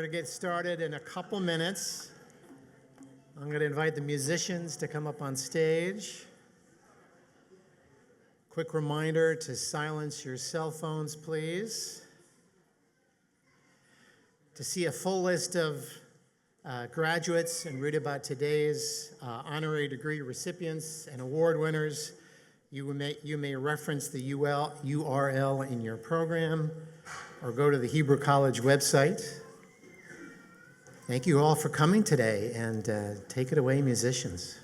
to get started in a couple minutes. I'm going to invite the musicians to come up on stage. Quick reminder to silence your cell phones, please. To see a full list of graduates and read about today's honorary degree recipients and award winners, you may reference the URL in your program or go to the Hebrew College website. Thank you all for coming today, and take it away, musicians.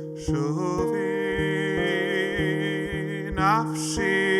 Shuvi nafshi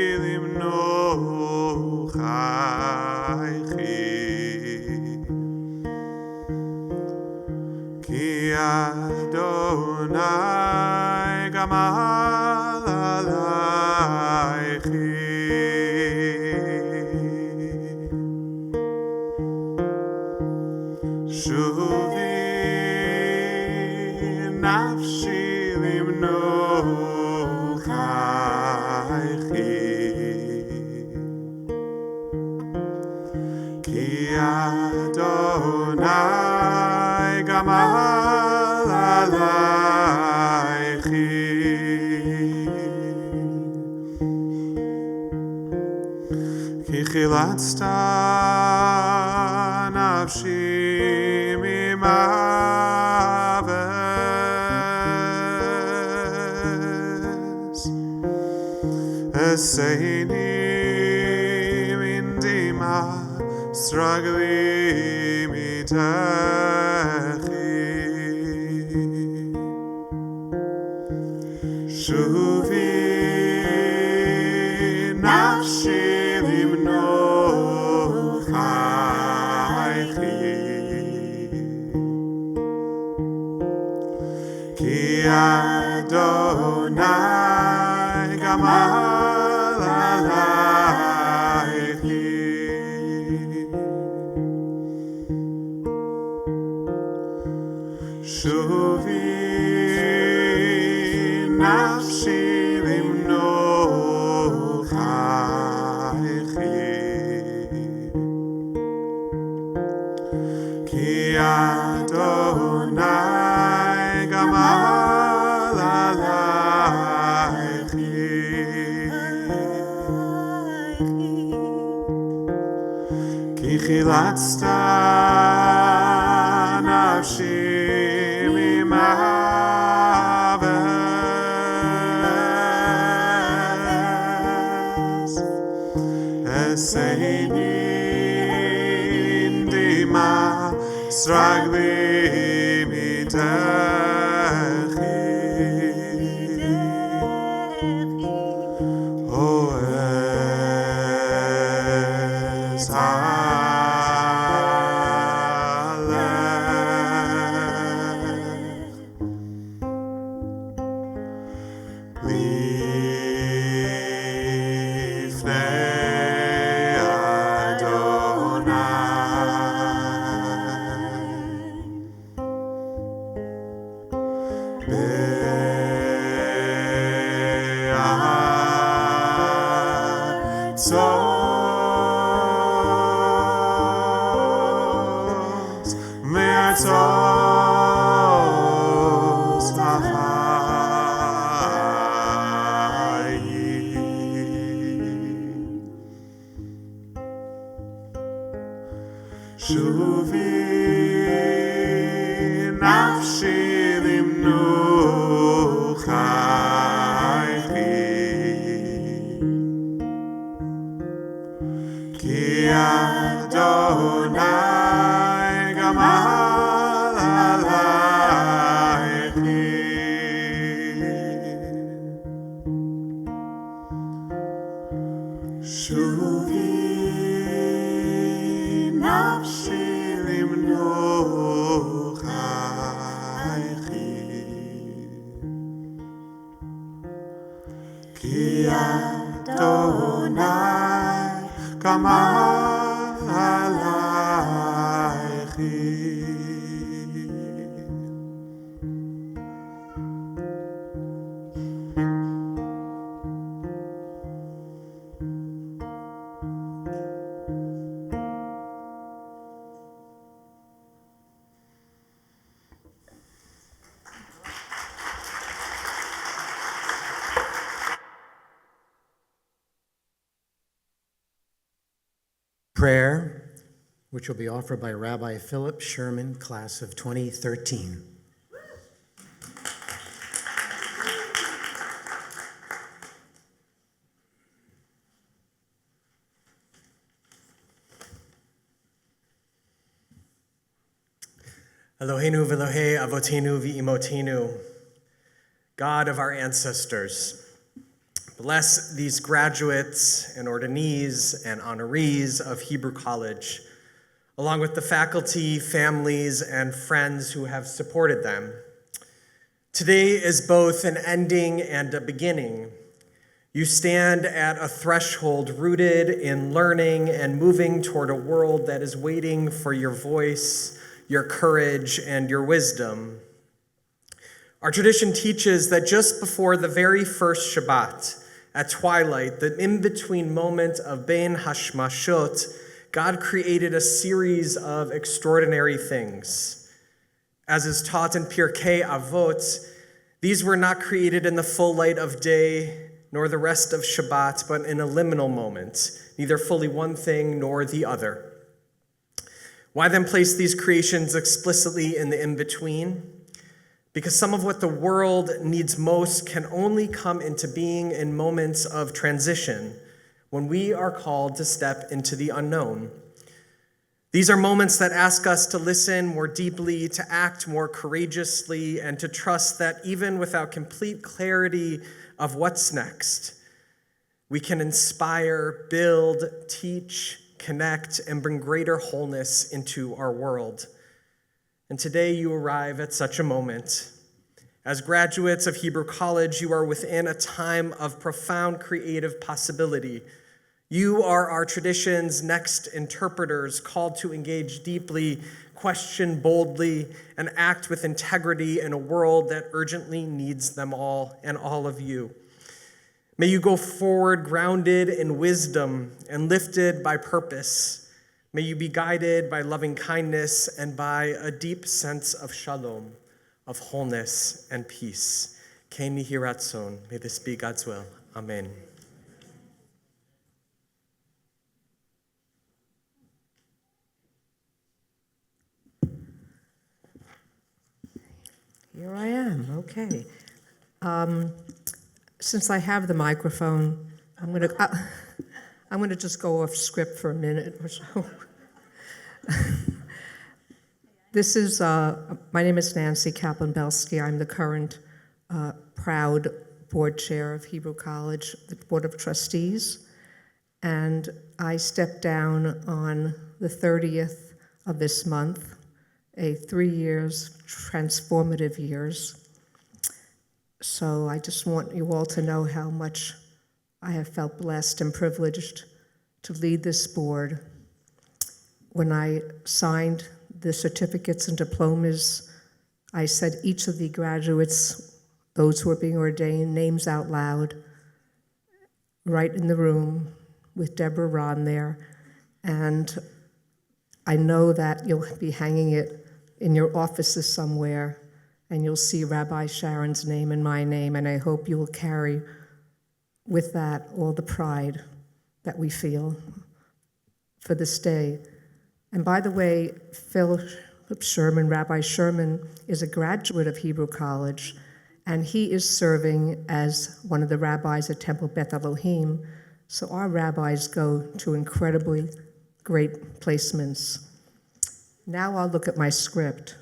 Ki Adonai kama alaychi. Prayer, which will be offered by Rabbi Philip Sherman, class of 2013. Eloheinu v'Elohei avotenu v'imotenu, God of our ancestors, bless these graduates and ordinees and honorees of Hebrew College, along with the faculty, families, and friends who have supported them. Today is both an ending and a beginning. You stand at a threshold rooted in learning and moving toward a world that is waiting for your voice, your courage, and your wisdom. Our tradition teaches that just before the very first Shabbat, at twilight, the in-between moment of Bein Hashmashot, God created a series of extraordinary things. As is taught in Pirkei Avot, these were not created in the full light of day, nor the rest of Shabbat, but in a liminal moment, neither fully one thing nor the other. Why then place these creations explicitly in the in-between? Because some of what the world needs most can only come into being in moments of transition, when we are called to step into the unknown. These are moments that ask us to listen more deeply, to act more courageously, and to trust that even without complete clarity of what's next, we can inspire, build, teach, connect, and bring greater wholeness into our world. And today you arrive at such a moment. As graduates of Hebrew College, you are within a time of profound creative possibility. You are our tradition's next interpreters, called to engage deeply, question boldly, and act with integrity in a world that urgently needs them all and all of you. May you go forward grounded in wisdom and lifted by purpose. May you be guided by loving kindness and by a deep sense of shalom, of wholeness and peace. Ken Yehi Ratzon. May this be God's will. Amen. Here I am, okay. Since I have the microphone, I'm gonna just go off script for a minute or so. This is, my name is Nancy Kaplan-Belsky. I'm the current proud board chair of Hebrew College, the Board of Trustees. And I stepped down on the 30th of this month, a 3 years, transformative years. So I just want you all to know how much I have felt blessed and privileged to lead this board. When I signed the certificates and diplomas, I said each of the graduates, those who are being ordained, names out loud, right in the room with Deborah Ron there. And I know that you'll be hanging it in your offices somewhere, and you'll see Rabbi Sharon's name and my name, and I hope you will carry with that all the pride that we feel for this day. And by the way, Philip Sherman, Rabbi Sherman, is a graduate of Hebrew College, and he is serving as one of the rabbis at Temple Beth Elohim. So our rabbis go to incredibly great placements. Now I'll look at my script.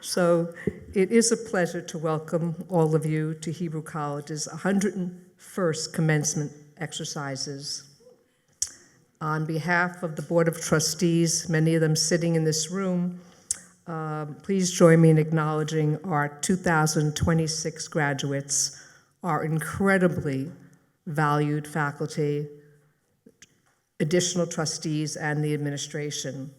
So it is a pleasure to welcome all of you to Hebrew College's 101st commencement exercises. On behalf of the Board of Trustees, many of them sitting in this room, please join me in acknowledging our 2026 graduates, our incredibly valued faculty, additional trustees, and the administration.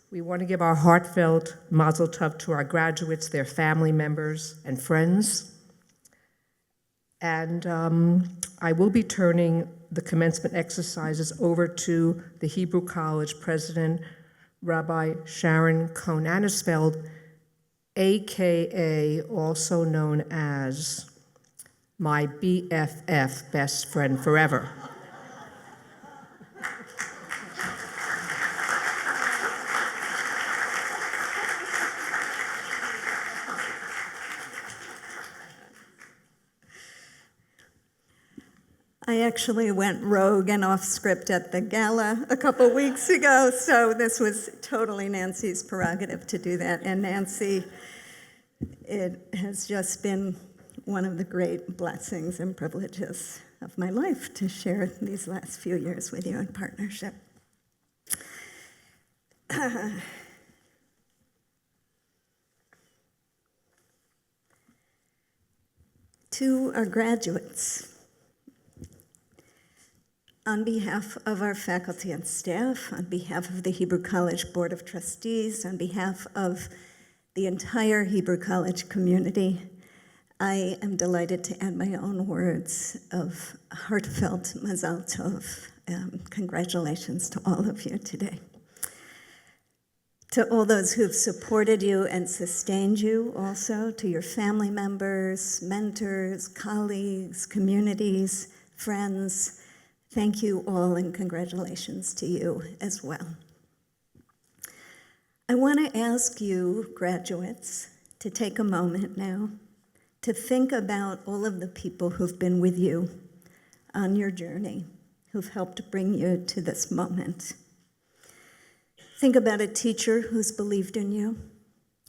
We want to give our heartfelt mazel tov to our graduates, their family members, and friends. And I will be turning the commencement exercises over to the Hebrew College president, Rabbi Sharon Cohn-Anisfeld, AKA also known as my BFF, best friend forever. I actually went rogue and off script at the gala a couple weeks ago, so this was totally Nancy's prerogative to do that. And Nancy, it has just been one of the great blessings and privileges of my life to share these last few years with you in partnership. To our graduates, on behalf of our faculty and staff, on behalf of the Hebrew College Board of Trustees, on behalf of the entire Hebrew College community, I am delighted to add my own words of heartfelt mazal tov. Congratulations to all of you today. To all those who've supported you and sustained you also, to your family members, mentors, colleagues, communities, friends, thank you all and congratulations to you as well. I want to ask you, graduates, to take a moment now to think about all of the people who've been with you on your journey, who've helped bring you to this moment. Think about a teacher who's believed in you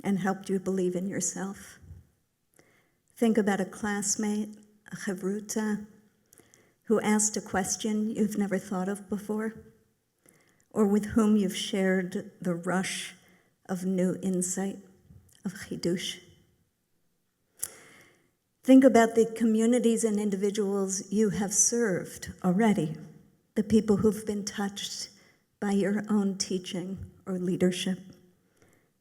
and helped you believe in yourself. Think about a classmate, a chavruta, who asked a question you've never thought of before, or with whom you've shared the rush of new insight, of chidush. Think about the communities and individuals you have served already, the people who've been touched by your own teaching or leadership,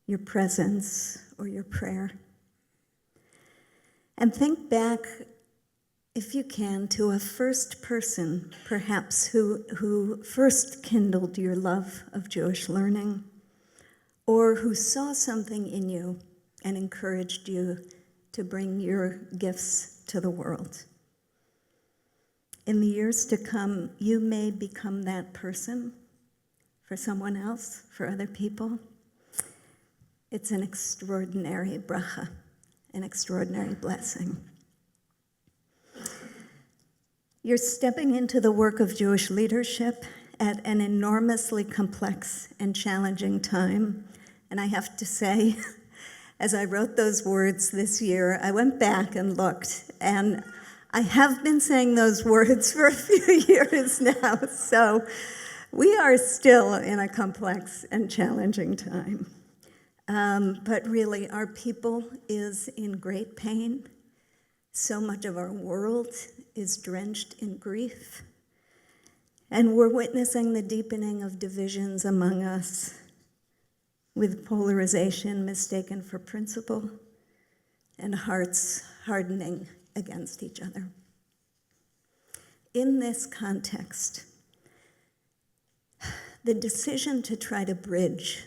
your presence or your prayer. And think back, if you can, to a first person, perhaps, who first kindled your love of Jewish learning, or who saw something in you and encouraged you to bring your gifts to the world. In the years to come, you may become that person for someone else, for other people. It's an extraordinary bracha, an extraordinary blessing. You're stepping into the work of Jewish leadership at an enormously complex and challenging time. And I have to say, as I wrote those words this year, I went back and looked, and I have been saying those words for a few years now. So we are still in a complex and challenging time. But really, our people is in great pain. So much of our world is drenched in grief. And we're witnessing the deepening of divisions among us, with polarization mistaken for principle and hearts hardening against each other. In this context, the decision to try to bridge,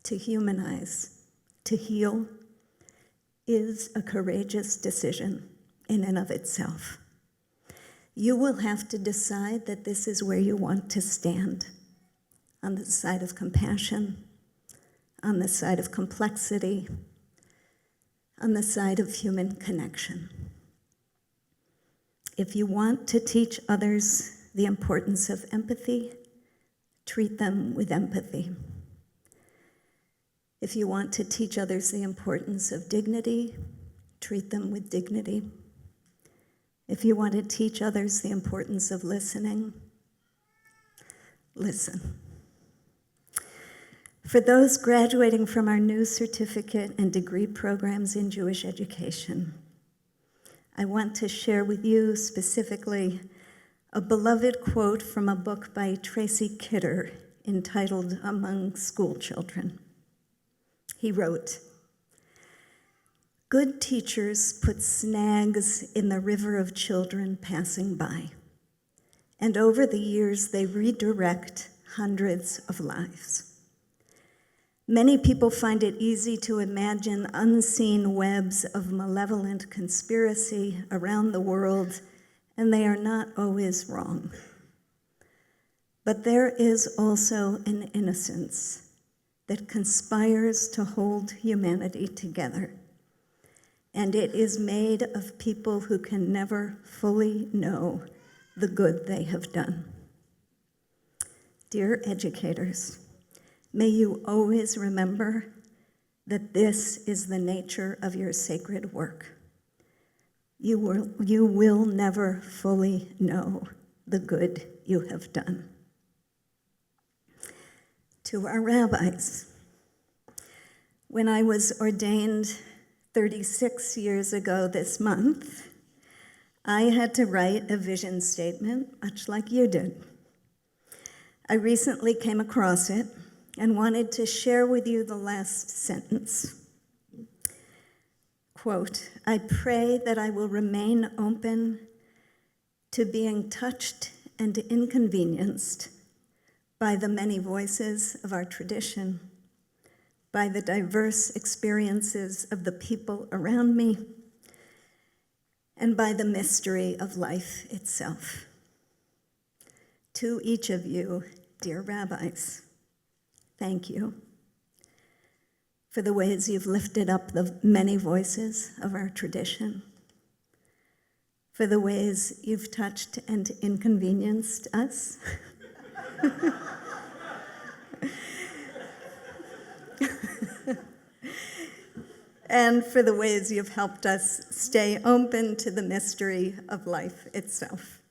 to humanize, to heal, is a courageous decision in and of itself. You will have to decide that this is where you want to stand, on the side of compassion, on the side of complexity, on the side of human connection. If you want to teach others the importance of empathy, treat them with empathy. If you want to teach others the importance of dignity, treat them with dignity. If you want to teach others the importance of listening, listen. For those graduating from our new certificate and degree programs in Jewish education, I want to share with you specifically a beloved quote from a book by Tracy Kidder entitled Among School Children. He wrote, "Good teachers put snags in the river of children passing by, and over the years they redirect hundreds of lives. Many people find it easy to imagine unseen webs of malevolent conspiracy around the world, and they are not always wrong. But there is also an innocence that conspires to hold humanity together, and it is made of people who can never fully know the good they have done. Dear educators, may you always remember that this is the nature of your sacred work. You will never fully know the good you have done." To our rabbis, when I was ordained 36 years ago this month, I had to write a vision statement, much like you did. I recently came across it and wanted to share with you the last sentence. Quote, "I pray that I will remain open to being touched and inconvenienced by the many voices of our tradition, by the diverse experiences of the people around me, and by the mystery of life itself." To each of you, dear rabbis, thank you for the ways you've lifted up the many voices of our tradition, for the ways you've touched and inconvenienced us, and for the ways you've helped us stay open to the mystery of life itself.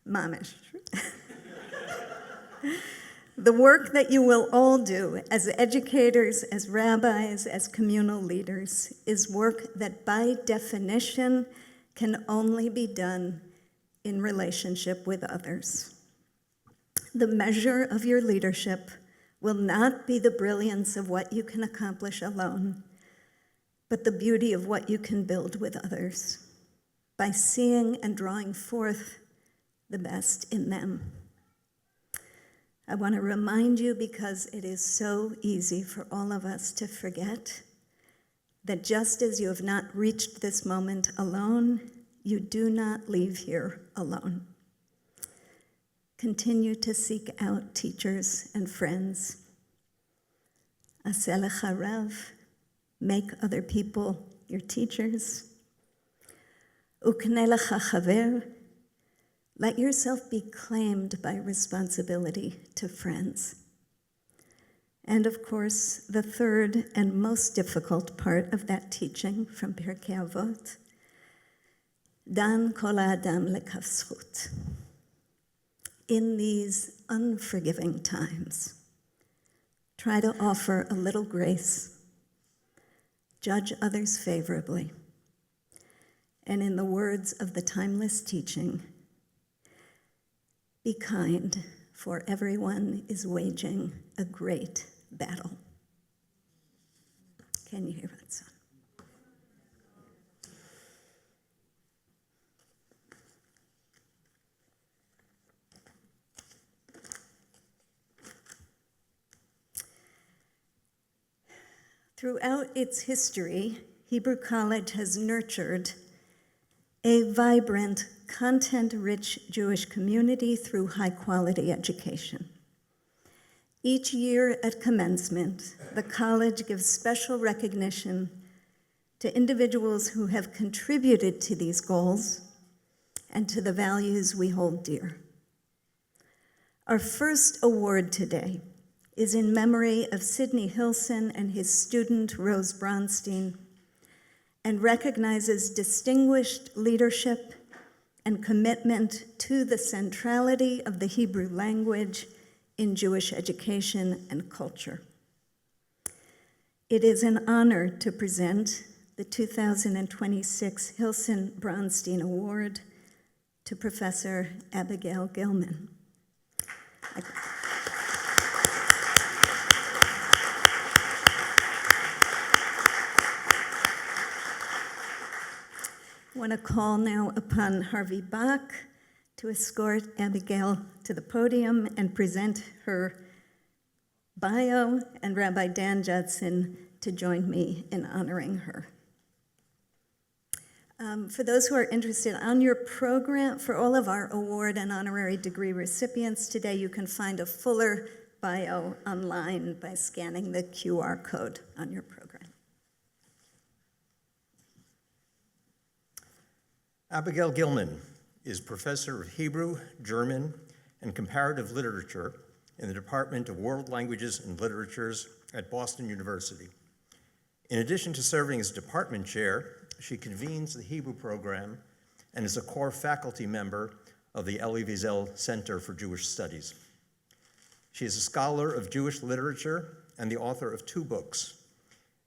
Mamish. The work that you will all do as educators, as rabbis, as communal leaders is work that by definition can only be done in relationship with others. The measure of your leadership will not be the brilliance of what you can accomplish alone, but the beauty of what you can build with others by seeing and drawing forth the best in them. I want to remind you, because it is so easy for all of us to forget, that just as you have not reached this moment alone, you do not leave here alone. Continue to seek out teachers and friends. Aseh lecha rav, make other people your teachers. Ukneh lecha chaver, let yourself be claimed by responsibility to friends. And of course, the third and most difficult part of that teaching from Pirkei Avot, Dan kol ha'adam lekaf zchut. In these unforgiving times, try to offer a little grace, judge others favorably, and in the words of the timeless teaching, be kind, for everyone is waging a great battle. Can you hear that, son? Throughout its history, Hebrew College has nurtured a vibrant, content-rich Jewish community through high-quality education. Each year at commencement, the college gives special recognition to individuals who have contributed to these goals and to the values we hold dear. Our first award today is in memory of Sidney Hilson and his student Rose Bronstein, and recognizes distinguished leadership and commitment to the centrality of the Hebrew language in Jewish education and culture. It is an honor to present the 2026 Hilson Bronstein Award to Professor Abigail Gilman. I want to call now upon Harvey Bach to escort Abigail to the podium and present her bio, and Rabbi Dan Judson to join me in honoring her. For those who are interested, on your program, for all of our award and honorary degree recipients today, you can find a fuller bio online by scanning the QR code on your program. Abigail Gilman is professor of Hebrew, German, and comparative literature in the Department of World Languages and Literatures at Boston University. In addition to serving as department chair, she convenes the Hebrew program and is a core faculty member of the Elie Wiesel Center for Jewish Studies. She is a scholar of Jewish literature and the author of 2 books,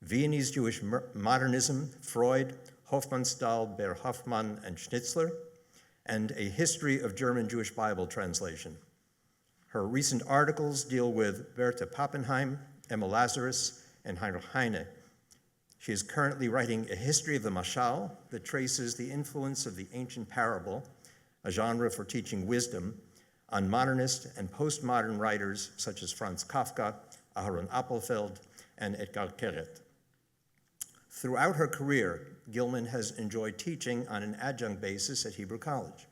Viennese Jewish Modernism, Freud, Hofmannsthal, Ber Hoffmann, and Schnitzler, and A History of German Jewish Bible Translation. Her recent articles deal with Bertha Pappenheim, Emma Lazarus, and Heinrich Heine. She is currently writing A History of the Mashal that traces the influence of the ancient parable, a genre for teaching wisdom, on modernist and postmodern writers such as Franz Kafka, Aharon Appelfeld, and Edgar Keret. Throughout her career, Gilman has enjoyed teaching on an adjunct basis at Hebrew College.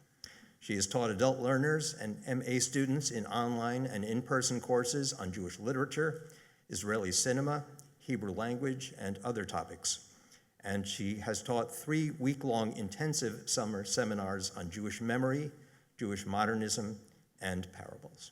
She has taught adult learners and MA students in online and in-person courses on Jewish literature, Israeli cinema, Hebrew language, and other topics. And she has taught 3 week-long intensive summer seminars on Jewish memory, Jewish modernism, and parables.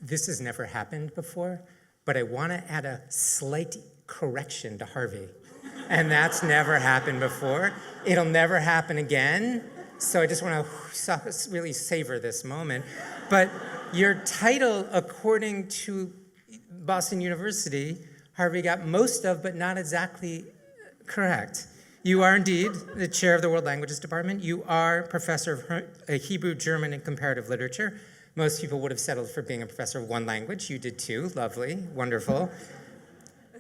This has never happened before, but I want to add a slight correction to Harvey. And that's never happened before. It'll never happen again. So I just want to really savor this moment. But your title, according to Boston University, Harvey got most of, but not exactly correct. You are indeed the chair of the World Languages Department. You are professor of Hebrew, German, and comparative literature. Most people would have settled for being a professor of one language. You did too. Lovely. Wonderful.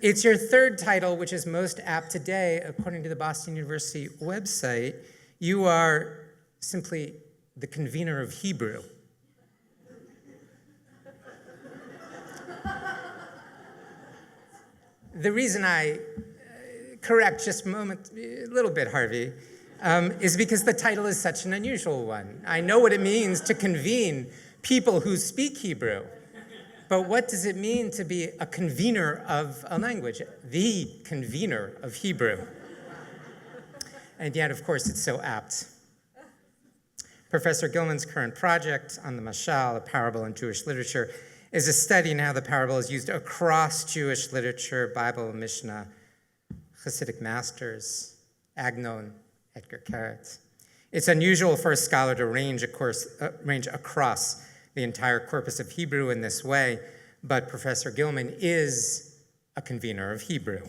It's your 3rd title, which is most apt today, according to the Boston University website. You are simply the convener of Hebrew. The reason I correct just a little bit, Harvey, is because the title is such an unusual one. I know what it means to convene people who speak Hebrew. But what does it mean to be a convener of a language? The convener of Hebrew. And yet, of course, it's so apt. Professor Gilman's current project on the Mashal, a parable in Jewish literature, is a study in how the parable is used across Jewish literature, Bible, Mishnah, Hasidic masters, Agnon, Edgar Keret. It's unusual for a scholar to range across the entire corpus of Hebrew in this way, but Professor Gilman is a convener of Hebrew.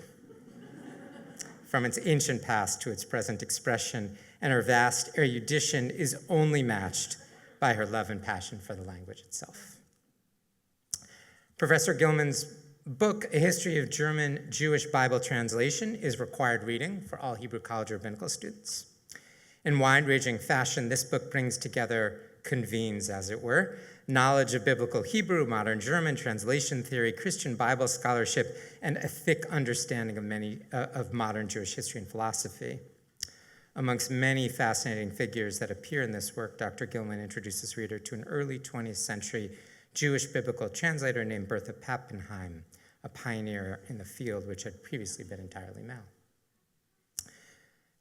From its ancient past to its present expression, and her vast erudition is only matched by her love and passion for the language itself. Professor Gilman's book, A History of German Jewish Bible Translation, is required reading for all Hebrew College rabbinical students. In wide-ranging fashion, this book brings together, convenes, as it were, knowledge of biblical Hebrew, modern German, translation theory, Christian Bible scholarship, and a thick understanding of modern Jewish history and philosophy. Amongst many fascinating figures that appear in this work, Dr. Gilman introduces reader to an early 20th century Jewish biblical translator named Bertha Pappenheim, a pioneer in the field which had previously been entirely male.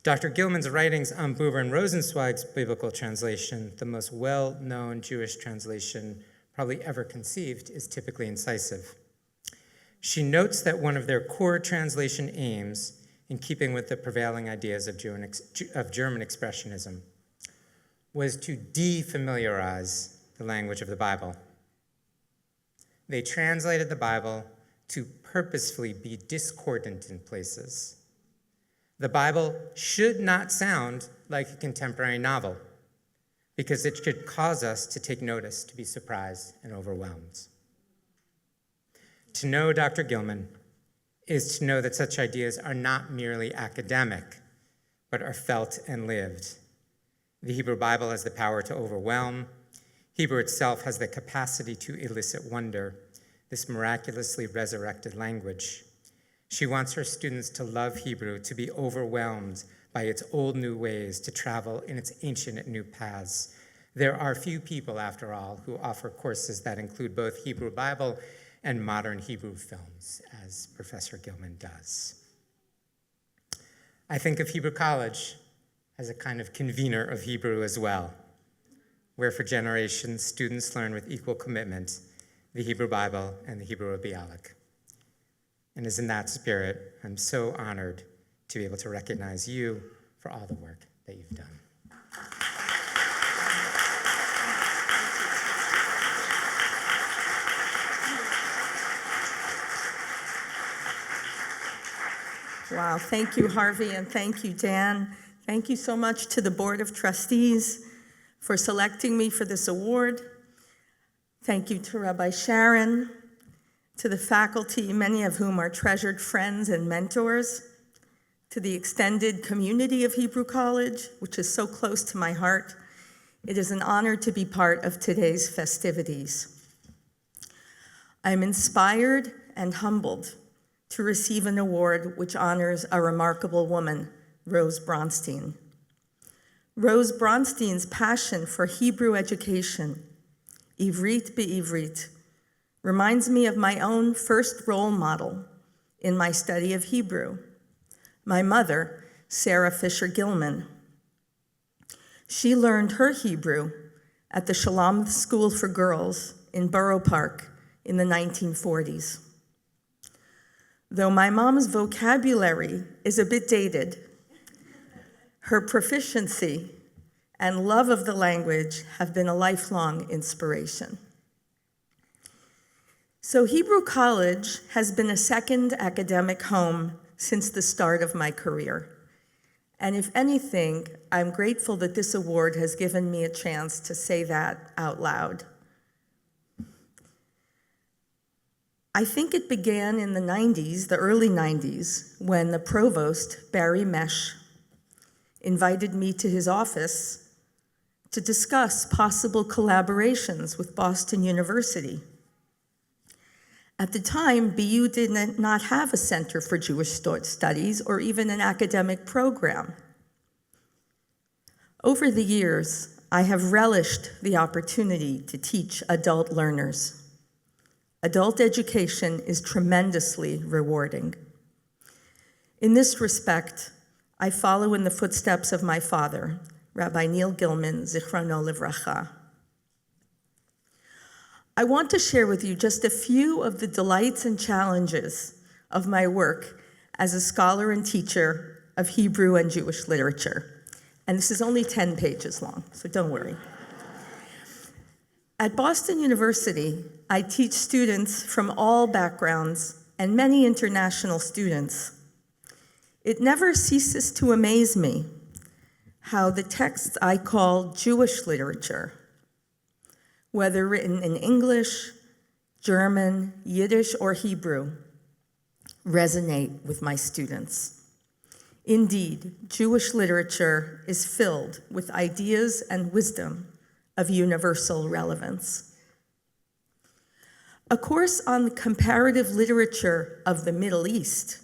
Dr. Gilman's writings on Buber and Rosenzweig's biblical translation, the most well-known Jewish translation probably ever conceived, is typically incisive. She notes that one of their core translation aims, in keeping with the prevailing ideas of German Expressionism, was to defamiliarize the language of the Bible. They translated the Bible to purposefully be discordant in places. The Bible should not sound like a contemporary novel, because it could cause us to take notice, to be surprised and overwhelmed. To know Dr. Gilman is to know that such ideas are not merely academic, but are felt and lived. The Hebrew Bible has the power to overwhelm. Hebrew itself has the capacity to elicit wonder, this miraculously resurrected language. She wants her students to love Hebrew, to be overwhelmed by its old new ways, to travel in its ancient new paths. There are few people, after all, who offer courses that include both Hebrew Bible and modern Hebrew films, as Professor Gilman does. I think of Hebrew College as a kind of convener of Hebrew as well, where for generations students learn with equal commitment the Hebrew Bible and the Hebrew Bialik. And it's in that spirit, I'm so honored to be able to recognize you for all the work that you've done. Wow, thank you, Harvey, and thank you, Dan. Thank you so much to the Board of Trustees for selecting me for this award. Thank you to Rabbi Sharon, to the faculty, many of whom are treasured friends and mentors, to the extended community of Hebrew College, which is so close to my heart. It is an honor to be part of today's festivities. I'm inspired and humbled to receive an award which honors a remarkable woman, Rose Bronstein. Rose Bronstein's passion for Hebrew education, Ivrit be'Ivrit, reminds me of my own first role model in my study of Hebrew, my mother, Sarah Fisher Gilman. She learned her Hebrew at the Shalom School for Girls in Borough Park in the 1940s. Though my mom's vocabulary is a bit dated, her proficiency and love of the language have been a lifelong inspiration. So Hebrew College has been a second academic home since the start of my career. And if anything, I'm grateful that this award has given me a chance to say that out loud. I think it began in the 90s, the early 90s, when the provost, Barry Mesh, invited me to his office to discuss possible collaborations with Boston University. At the time, BU did not have a Center for Jewish Studies or even an academic program. Over the years, I have relished the opportunity to teach adult learners. Adult education is tremendously rewarding. In this respect, I follow in the footsteps of my father, Rabbi Neil Gilman, Zichrono Livracha. I want to share with you just a few of the delights and challenges of my work as a scholar and teacher of Hebrew and Jewish literature. And this is only 10 pages long, so don't worry. At Boston University, I teach students from all backgrounds and many international students. It never ceases to amaze me how the texts I call Jewish literature, whether written in English, German, Yiddish, or Hebrew, resonate with my students. Indeed, Jewish literature is filled with ideas and wisdom of universal relevance. A course on the comparative literature of the Middle East,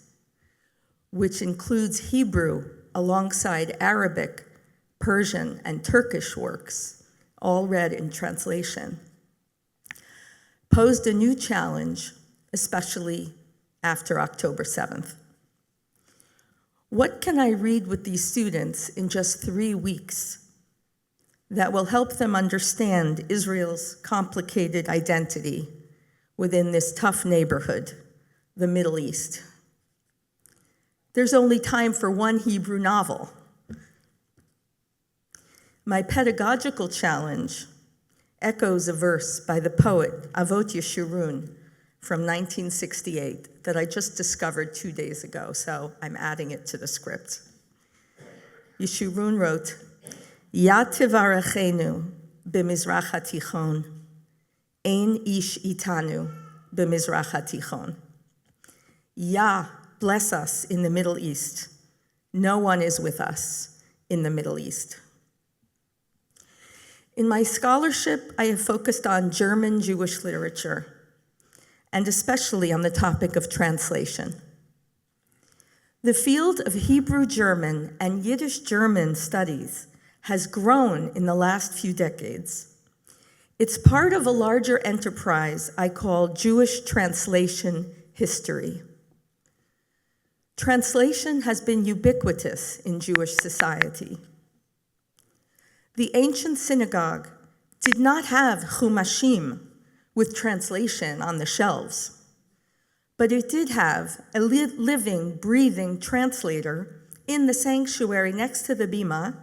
which includes Hebrew alongside Arabic, Persian, and Turkish works, all read in translation, posed a new challenge, especially after October 7th. What can I read with these students in just 3 weeks that will help them understand Israel's complicated identity within this tough neighborhood the Middle East. There's only time for one Hebrew novel. My pedagogical challenge echoes a verse by the poet Avot Yeshurun from 1968 that I just discovered 2 days ago, so I'm adding it to the script. Yeshurun wrote, Ya tivarachenu b'mizrach hatichon, ein ish itanu b'mizrach hatichon. Yah, bless us in the Middle East. No one is with us in the Middle East. In my scholarship, I have focused on German Jewish literature, and especially on the topic of translation. The field of Hebrew German and Yiddish German studies has grown in the last few decades. It's part of a larger enterprise I call Jewish translation history. Translation has been ubiquitous in Jewish society. The ancient synagogue did not have chumashim with translation on the shelves, but it did have a living, breathing translator in the sanctuary next to the bima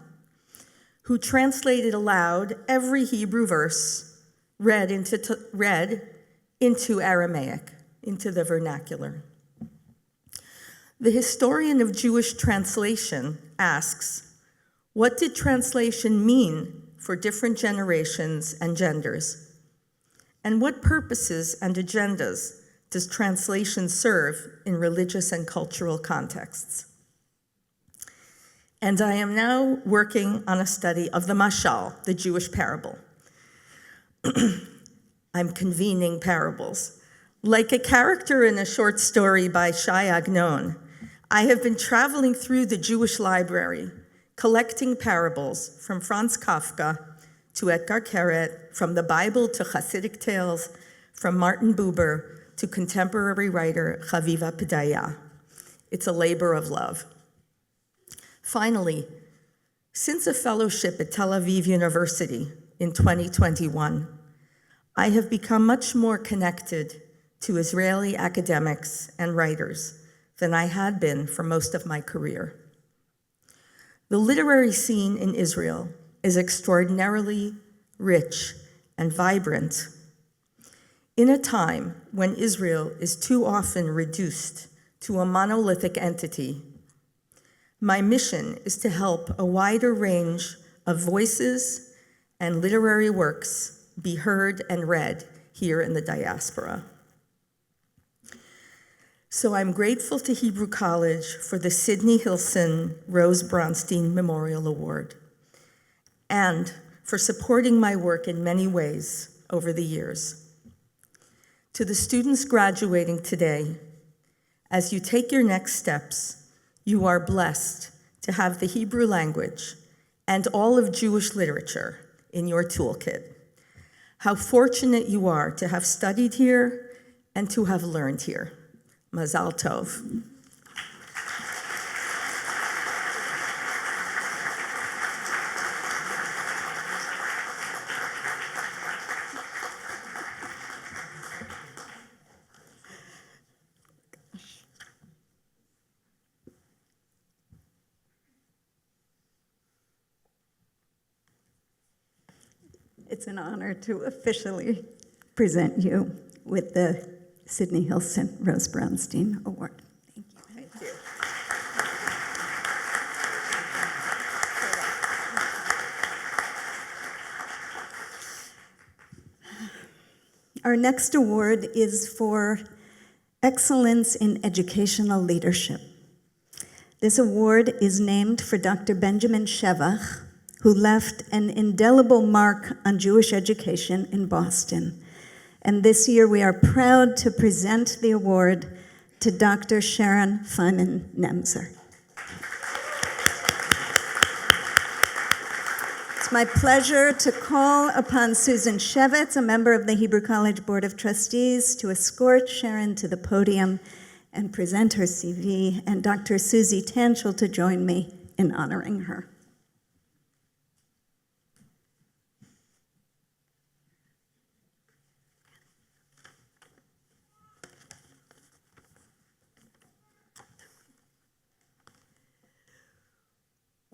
who translated aloud every Hebrew verse read into Aramaic, into the vernacular. The historian of Jewish translation asks, what did translation mean for different generations and genders? And what purposes and agendas does translation serve in religious and cultural contexts? And I am now working on a study of the mashal, the Jewish parable. I'm convening parables. Like a character in a short story by Shai Agnon, I have been traveling through the Jewish library, collecting parables from Franz Kafka to Edgar Keret, from the Bible to Hasidic tales, from Martin Buber to contemporary writer Chaviva Pedaya. It's a labor of love. Finally, since a fellowship at Tel Aviv University in 2021, I have become much more connected to Israeli academics and writers than I had been for most of my career. The literary scene in Israel is extraordinarily rich and vibrant in a time when Israel is too often reduced to a monolithic entity. My mission is to help a wider range of voices and literary works be heard and read here in the diaspora. So I'm grateful to Hebrew College for the Sidney Hilson Rose Bronstein Memorial Award and for supporting my work in many ways over the years. To the students graduating today, as you take your next steps, you are blessed to have the Hebrew language and all of Jewish literature in your toolkit. How fortunate you are to have studied here and to have learned here. Mazal Tov. It's an honor to officially present you with the Sidney Hilson Rose Bronstein Award. Thank you. Thank you. Our next award is for Excellence in Educational Leadership. This award is named for Dr. Benjamin Shevach, who left an indelible mark on Jewish education in Boston. And this year we are proud to present the award to Dr. Sharon Feynman Nemzer. It's my pleasure to call upon Susan Shevitz, a member of the Hebrew College Board of Trustees, to escort Sharon to the podium and present her CV, and Dr. Susie Tanchel to join me in honoring her.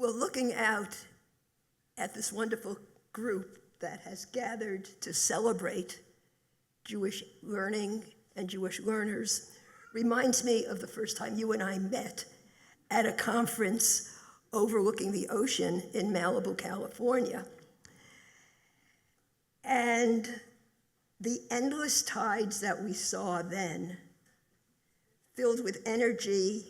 Well, looking out at this wonderful group that has gathered to celebrate Jewish learning and Jewish learners reminds me of the first time you and I met at a conference overlooking the ocean in Malibu, California. And the endless tides that we saw then, filled with energy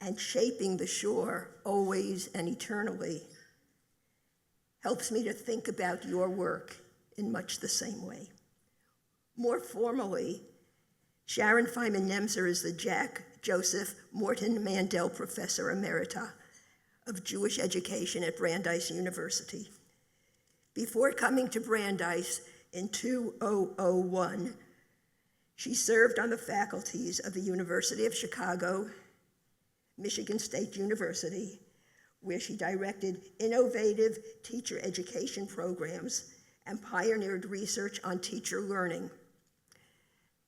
and shaping the shore always and eternally, helps me to think about your work in much the same way. More formally, Sharon Feynman Nemser is the Jack Joseph Morton Mandel Professor Emerita of Jewish Education at Brandeis University. Before coming to Brandeis in 2001, she served on the faculties of the University of Chicago, Michigan State University, where she directed innovative teacher education programs and pioneered research on teacher learning.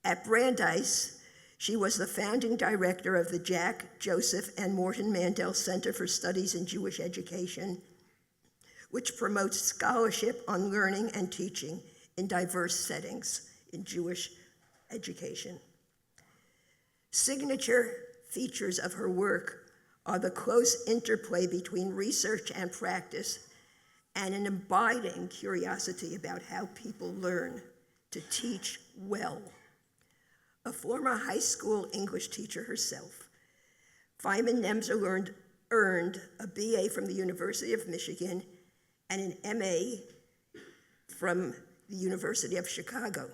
At Brandeis, she was the founding director of the Jack, Joseph, and Morton Mandel Center for Studies in Jewish Education, which promotes scholarship on learning and teaching in diverse settings in Jewish education. Signature features of her work are the close interplay between research and practice and an abiding curiosity about how people learn to teach well. A former high school English teacher herself, Feynman Nemser earned a BA from the University of Michigan and an MA from the University of Chicago,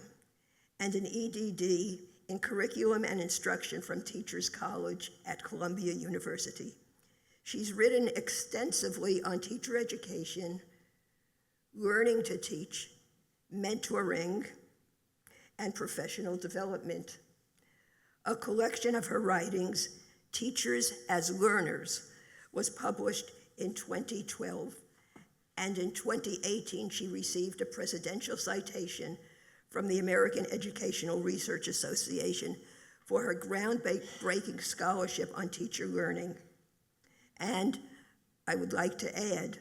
and an EDD in Curriculum and Instruction from Teachers College at Columbia University. She's written extensively on teacher education, learning to teach, mentoring, and professional development. A collection of her writings, Teachers as Learners, was published in 2012, and in 2018 she received a presidential citation from the American Educational Research Association for her groundbreaking scholarship on teacher learning. And I would like to add,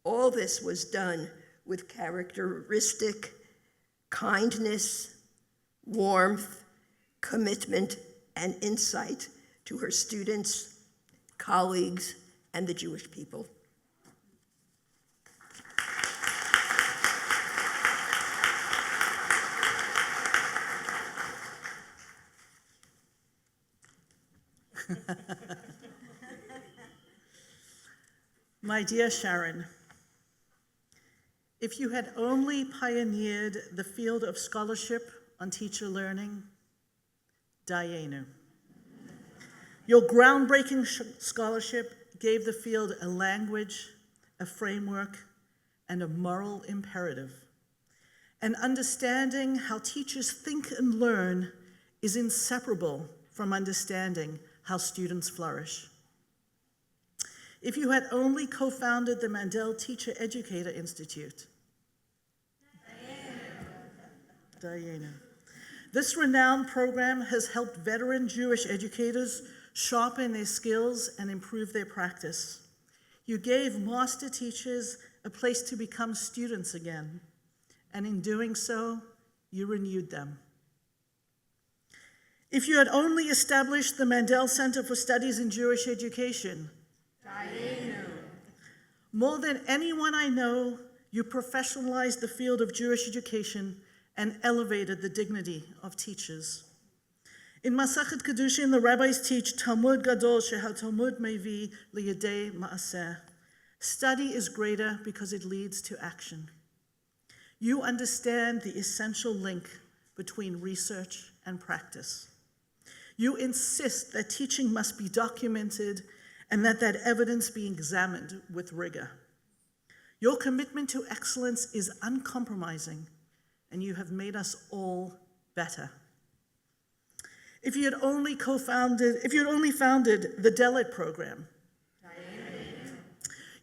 all this was done with characteristic kindness, warmth, commitment, and insight to her students, colleagues, and the Jewish people. My dear Sharon, if you had only pioneered the field of scholarship on teacher learning, Dayenu. Your groundbreaking scholarship gave the field a language, a framework, and a moral imperative. And understanding how teachers think and learn is inseparable from understanding how students flourish. If you had only co-founded the Mandel Teacher Educator Institute, Dayenu. This renowned program has helped veteran Jewish educators sharpen their skills and improve their practice. You gave master teachers a place to become students again, and in doing so, you renewed them. If you had only established the Mandel Center for Studies in Jewish Education, more than anyone I know, you professionalized the field of Jewish education and elevated the dignity of teachers. In Masachet Kedushin, the rabbis teach Talmud Gadol sheha Talmud mevi liyadei ma'aseh. Study is greater because it leads to action. You understand the essential link between research and practice. You insist that teaching must be documented and that evidence be examined with rigor. Your commitment to excellence is uncompromising, and you have made us all better. If you had only founded the DELIT program,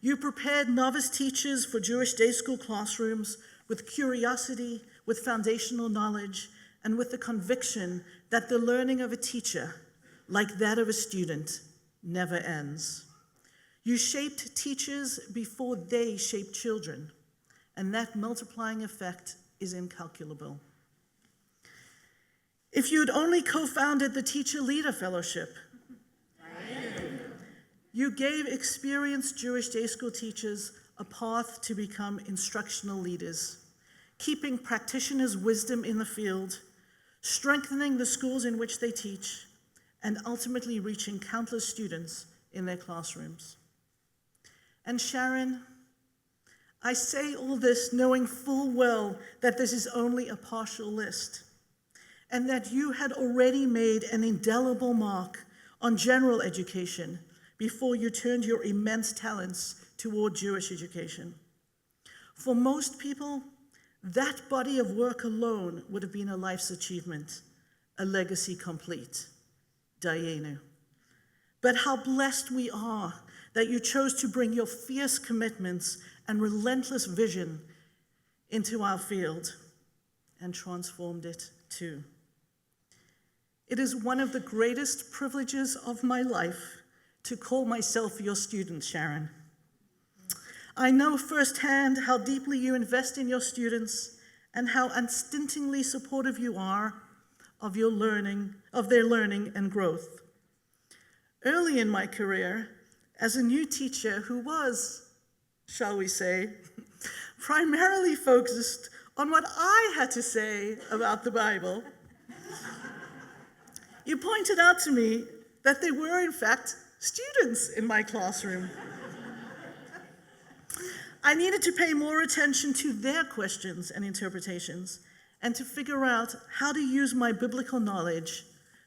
you prepared novice teachers for Jewish day school classrooms with curiosity, with foundational knowledge, and with the conviction that the learning of a teacher, like that of a student, never ends. You shaped teachers before they shaped children, and that multiplying effect is incalculable. If you had only co-founded the Teacher Leader Fellowship, you gave experienced Jewish day school teachers a path to become instructional leaders, keeping practitioners' wisdom in the field, strengthening the schools in which they teach, and ultimately reaching countless students in their classrooms. And Sharon, I say all this knowing full well that this is only a partial list, and that you had already made an indelible mark on general education before you turned your immense talents toward Jewish education. For most people, that body of work alone would have been a life's achievement, a legacy complete. Dayenu. But how blessed we are that you chose to bring your fierce commitments and relentless vision into our field and transformed it too. It is one of the greatest privileges of my life to call myself your student, Sharon. I know firsthand how deeply you invest in your students and how unstintingly supportive you are of their learning and growth. Early in my career, as a new teacher who was, shall we say, primarily focused on what I had to say about the Bible, you pointed out to me that there were, in fact, students in my classroom. I needed to pay more attention to their questions and interpretations and to figure out how to use my biblical knowledge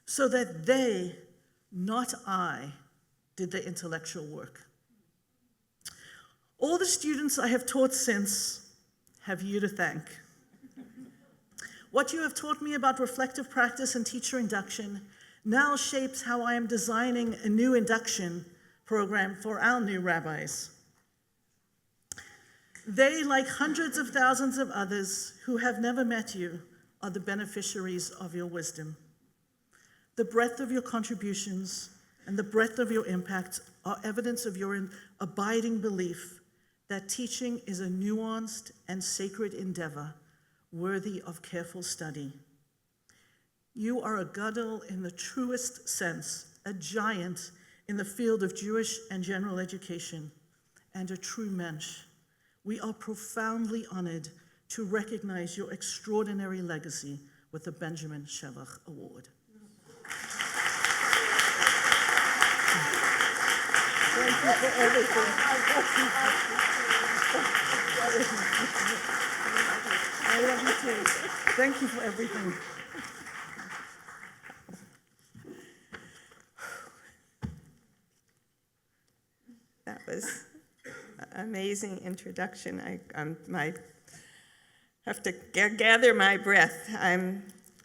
so that they, not I, did the intellectual work. All the students I have taught since have you to thank. What you have taught me about reflective practice and teacher induction now shapes how I am designing a new induction program for our new rabbis. They, like hundreds of thousands of others who have never met you, are the beneficiaries of your wisdom. The breadth of your contributions and the breadth of your impact are evidence of your abiding belief that teaching is a nuanced and sacred endeavor worthy of careful study. You are a gadol in the truest sense, a giant in the field of Jewish and general education, and a true mensch. We are profoundly honored to recognize your extraordinary legacy with the Benjamin Shevach Award. Thank you for everything. I love you too. Thank you for everything. That was an amazing introduction. I have to gather my breath.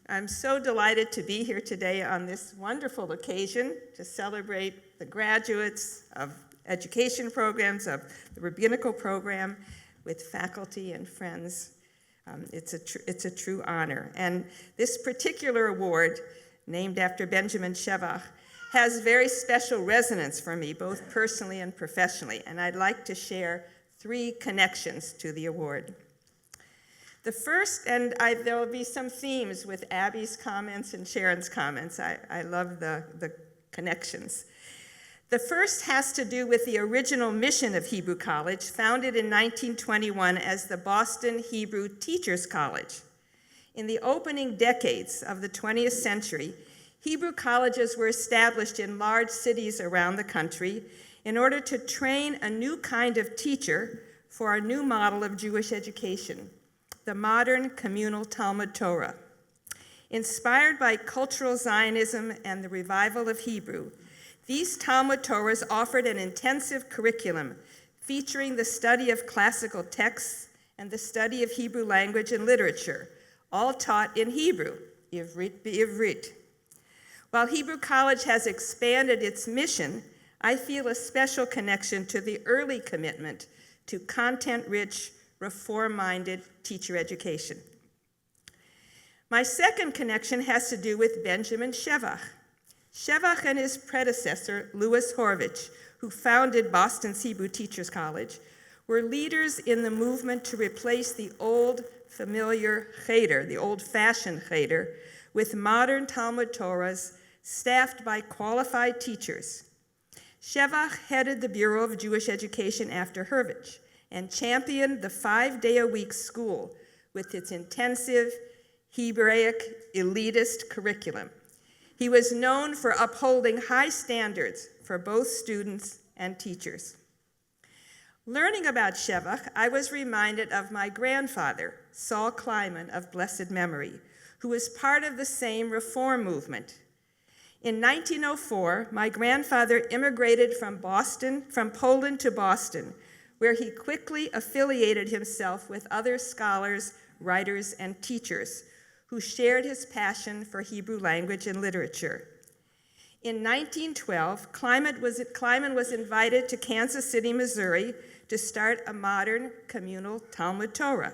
I'm so delighted to be here today on this wonderful occasion to celebrate the graduates of education programs, of the rabbinical program, with faculty and friends. It's a true honor. And this particular award, named after Benjamin Shevach, has very special resonance for me, both personally and professionally, and I'd like to share 3 connections to the award. The first, and there will be some themes with Abby's comments and Sharon's comments. I love the connections. The first has to do with the original mission of Hebrew College, founded in 1921 as the Boston Hebrew Teachers College. In the opening decades of the 20th century, Hebrew colleges were established in large cities around the country in order to train a new kind of teacher for our new model of Jewish education, the modern communal Talmud Torah. Inspired by cultural Zionism and the revival of Hebrew, these Talmud Torahs offered an intensive curriculum featuring the study of classical texts and the study of Hebrew language and literature, all taught in Hebrew, Ivrit b'Ivrit. While Hebrew College has expanded its mission, I feel a special connection to the early commitment to content-rich, reform-minded teacher education. My second connection has to do with Benjamin Shevach. Shevach and his predecessor, Louis Horvitz, who founded Boston's Hebrew Teachers College, were leaders in the movement to replace the old familiar cheder, the old-fashioned cheder, with modern Talmud Torahs staffed by qualified teachers. Shevach headed the Bureau of Jewish Education after Hurvich and championed the 5-day-a-week school with its intensive Hebraic elitist curriculum. He was known for upholding high standards for both students and teachers. Learning about Shevach, I was reminded of my grandfather, Saul Kleiman of blessed memory, who was part of the same reform movement. In 1904, my grandfather immigrated from Poland to Boston, where he quickly affiliated himself with other scholars, writers, and teachers who shared his passion for Hebrew language and literature. In 1912, Kleiman was invited to Kansas City, Missouri, to start a modern communal Talmud Torah.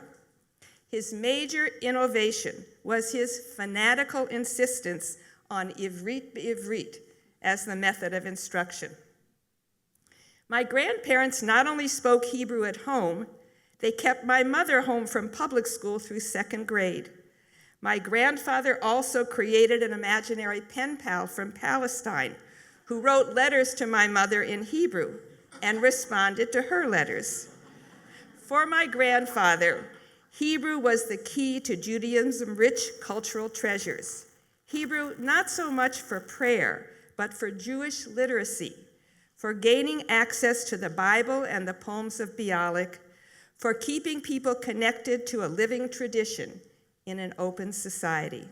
His major innovation was his fanatical insistence on Ivrit B'Ivrit as the method of instruction. My grandparents not only spoke Hebrew at home, they kept my mother home from public school through 2nd grade. My grandfather also created an imaginary pen pal from Palestine who wrote letters to my mother in Hebrew and responded to her letters. For my grandfather, Hebrew was the key to Judaism's rich cultural treasures. Hebrew not so much for prayer, but for Jewish literacy, for gaining access to the Bible and the poems of Bialik, for keeping people connected to a living tradition in an open society.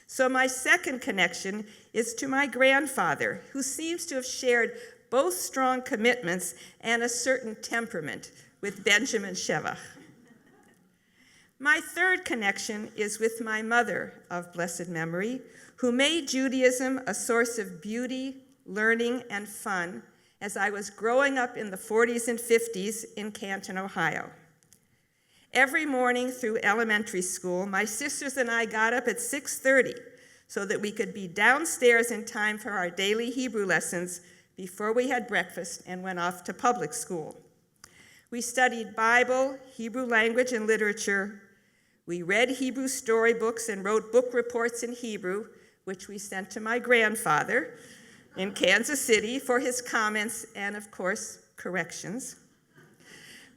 So my second connection is to my grandfather, who seems to have shared both strong commitments and a certain temperament with Benjamin Shevach. My third connection is with my mother of blessed memory, who made Judaism a source of beauty, learning, and fun as I was growing up in the 40s and 50s in Canton, Ohio. Every morning through elementary school, my sisters and I got up at 6:30 so that we could be downstairs in time for our daily Hebrew lessons before we had breakfast and went off to public school. We studied Bible, Hebrew language and literature. We read Hebrew storybooks and wrote book reports in Hebrew, which we sent to my grandfather in Kansas City for his comments and, of course, corrections.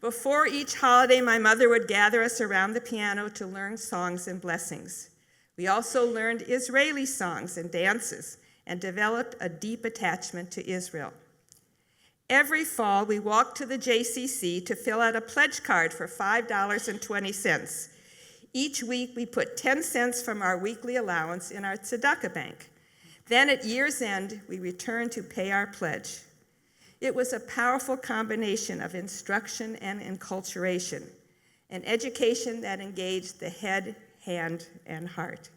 Before each holiday, my mother would gather us around the piano to learn songs and blessings. We also learned Israeli songs and dances and developed a deep attachment to Israel. Every fall, we walked to the JCC to fill out a pledge card for $5.20. Each week, we put 10 cents from our weekly allowance in our tzedakah bank. Then at year's end, we returned to pay our pledge. It was a powerful combination of instruction and enculturation, an education that engaged the head, hand, and heart.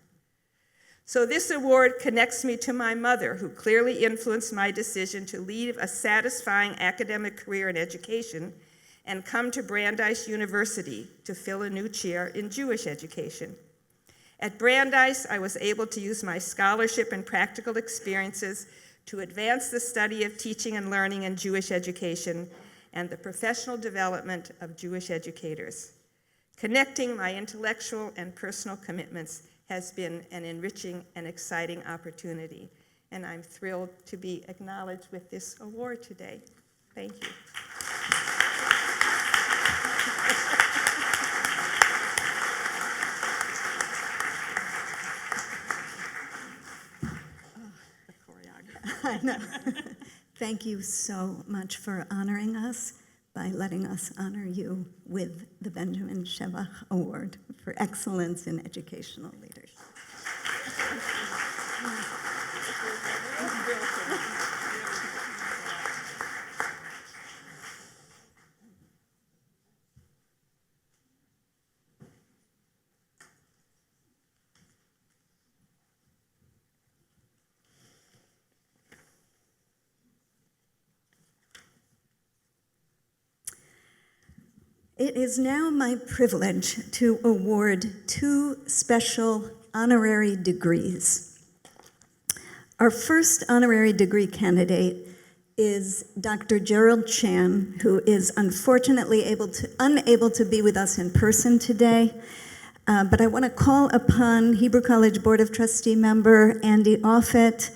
So this award connects me to my mother, who clearly influenced my decision to leave a satisfying academic career in education and come to Brandeis University to fill a new chair in Jewish education. At Brandeis, I was able to use my scholarship and practical experiences to advance the study of teaching and learning in Jewish education and the professional development of Jewish educators. Connecting my intellectual and personal commitments has been an enriching and exciting opportunity, and I'm thrilled to be acknowledged with this award today. Thank you. I know. Thank you so much for honoring us by letting us honor you with the Benjamin Shevach Award for Excellence in Educational Leadership. It is now my privilege to award 2 special honorary degrees. Our first honorary degree candidate is Dr. Gerald Chan, who is unfortunately unable to be with us in person today. But I want to call upon Hebrew College Board of Trustee member Andy Offit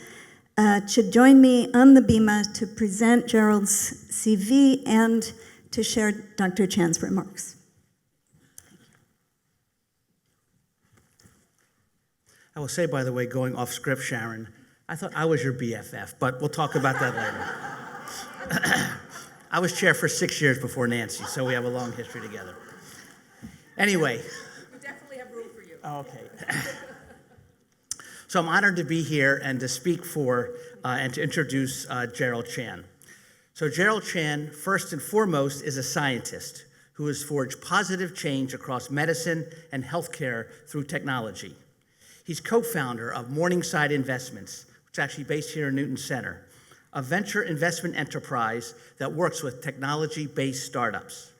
to join me on the bima to present Gerald's CV and to share Dr. Chan's remarks. I will say, by the way, going off script, Sharon, I thought I was your BFF, but we'll talk about that later. I was chair for 6 years before Nancy, so we have a long history together. Anyway. We definitely have room for you. Okay. So I'm honored to be here and to speak for and to introduce Gerald Chan. So Gerald Chan, first and foremost, is a scientist who has forged positive change across medicine and healthcare through technology. He's co-founder of Morningside Investments, which is actually based here in Newton Center, a venture investment enterprise that works with technology-based startups.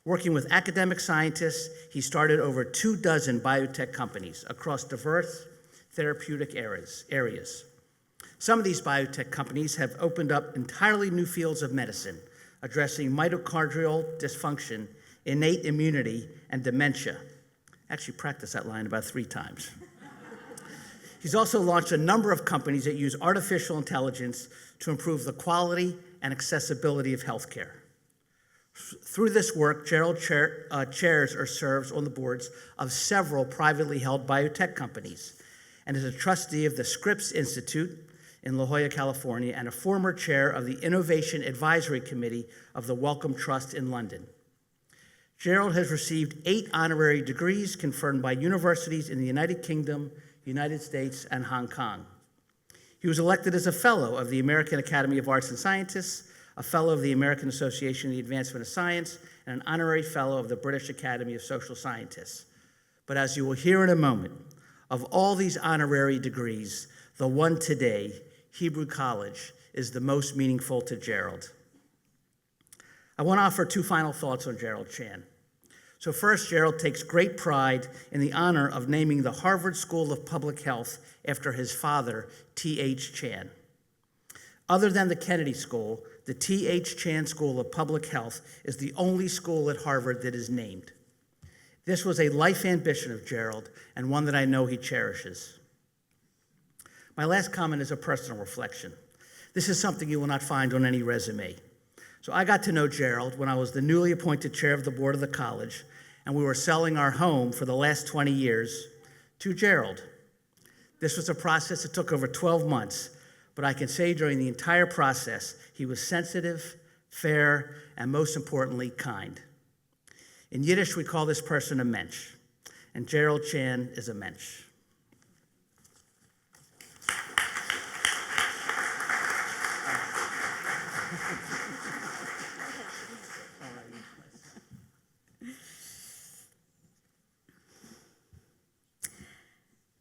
Working with academic scientists, he started over 24 biotech companies across diverse therapeutic areas. Some of these biotech companies have opened up entirely new fields of medicine, addressing mitochondrial dysfunction, innate immunity, and dementia. I actually practiced that line about 3 times. He's also launched a number of companies that use artificial intelligence to improve the quality and accessibility of healthcare. Through this work, Gerald chairs or serves on the boards of several privately held biotech companies and is a trustee of the Scripps Institute in La Jolla, California, and a former chair of the Innovation Advisory Committee of the Wellcome Trust in London. Gerald has received 8 honorary degrees conferred by universities in the United Kingdom, United States, and Hong Kong. He was elected as a fellow of the American Academy of Arts and Sciences, a fellow of the American Association of the Advancement of Science, and an honorary fellow of the British Academy of Social Sciences. But as you will hear in a moment, of all these honorary degrees, the one today, Hebrew College, is the most meaningful to Gerald. I want to offer 2 final thoughts on Gerald Chan. So first, Gerald takes great pride in the honor of naming the Harvard School of Public Health after his father, T.H. Chan. Other than the Kennedy School, the T.H. Chan School of Public Health is the only school at Harvard that is named. This was a life ambition of Gerald and one that I know he cherishes. My last comment is a personal reflection. This is something you will not find on any resume. So I got to know Gerald when I was the newly appointed chair of the board of the college, and we were selling our home for the last 20 years to Gerald. This was a process that took over 12 months, but I can say during the entire process, he was sensitive, fair, and most importantly, kind. In Yiddish, we call this person a mensch, and Gerald Chan is a mensch.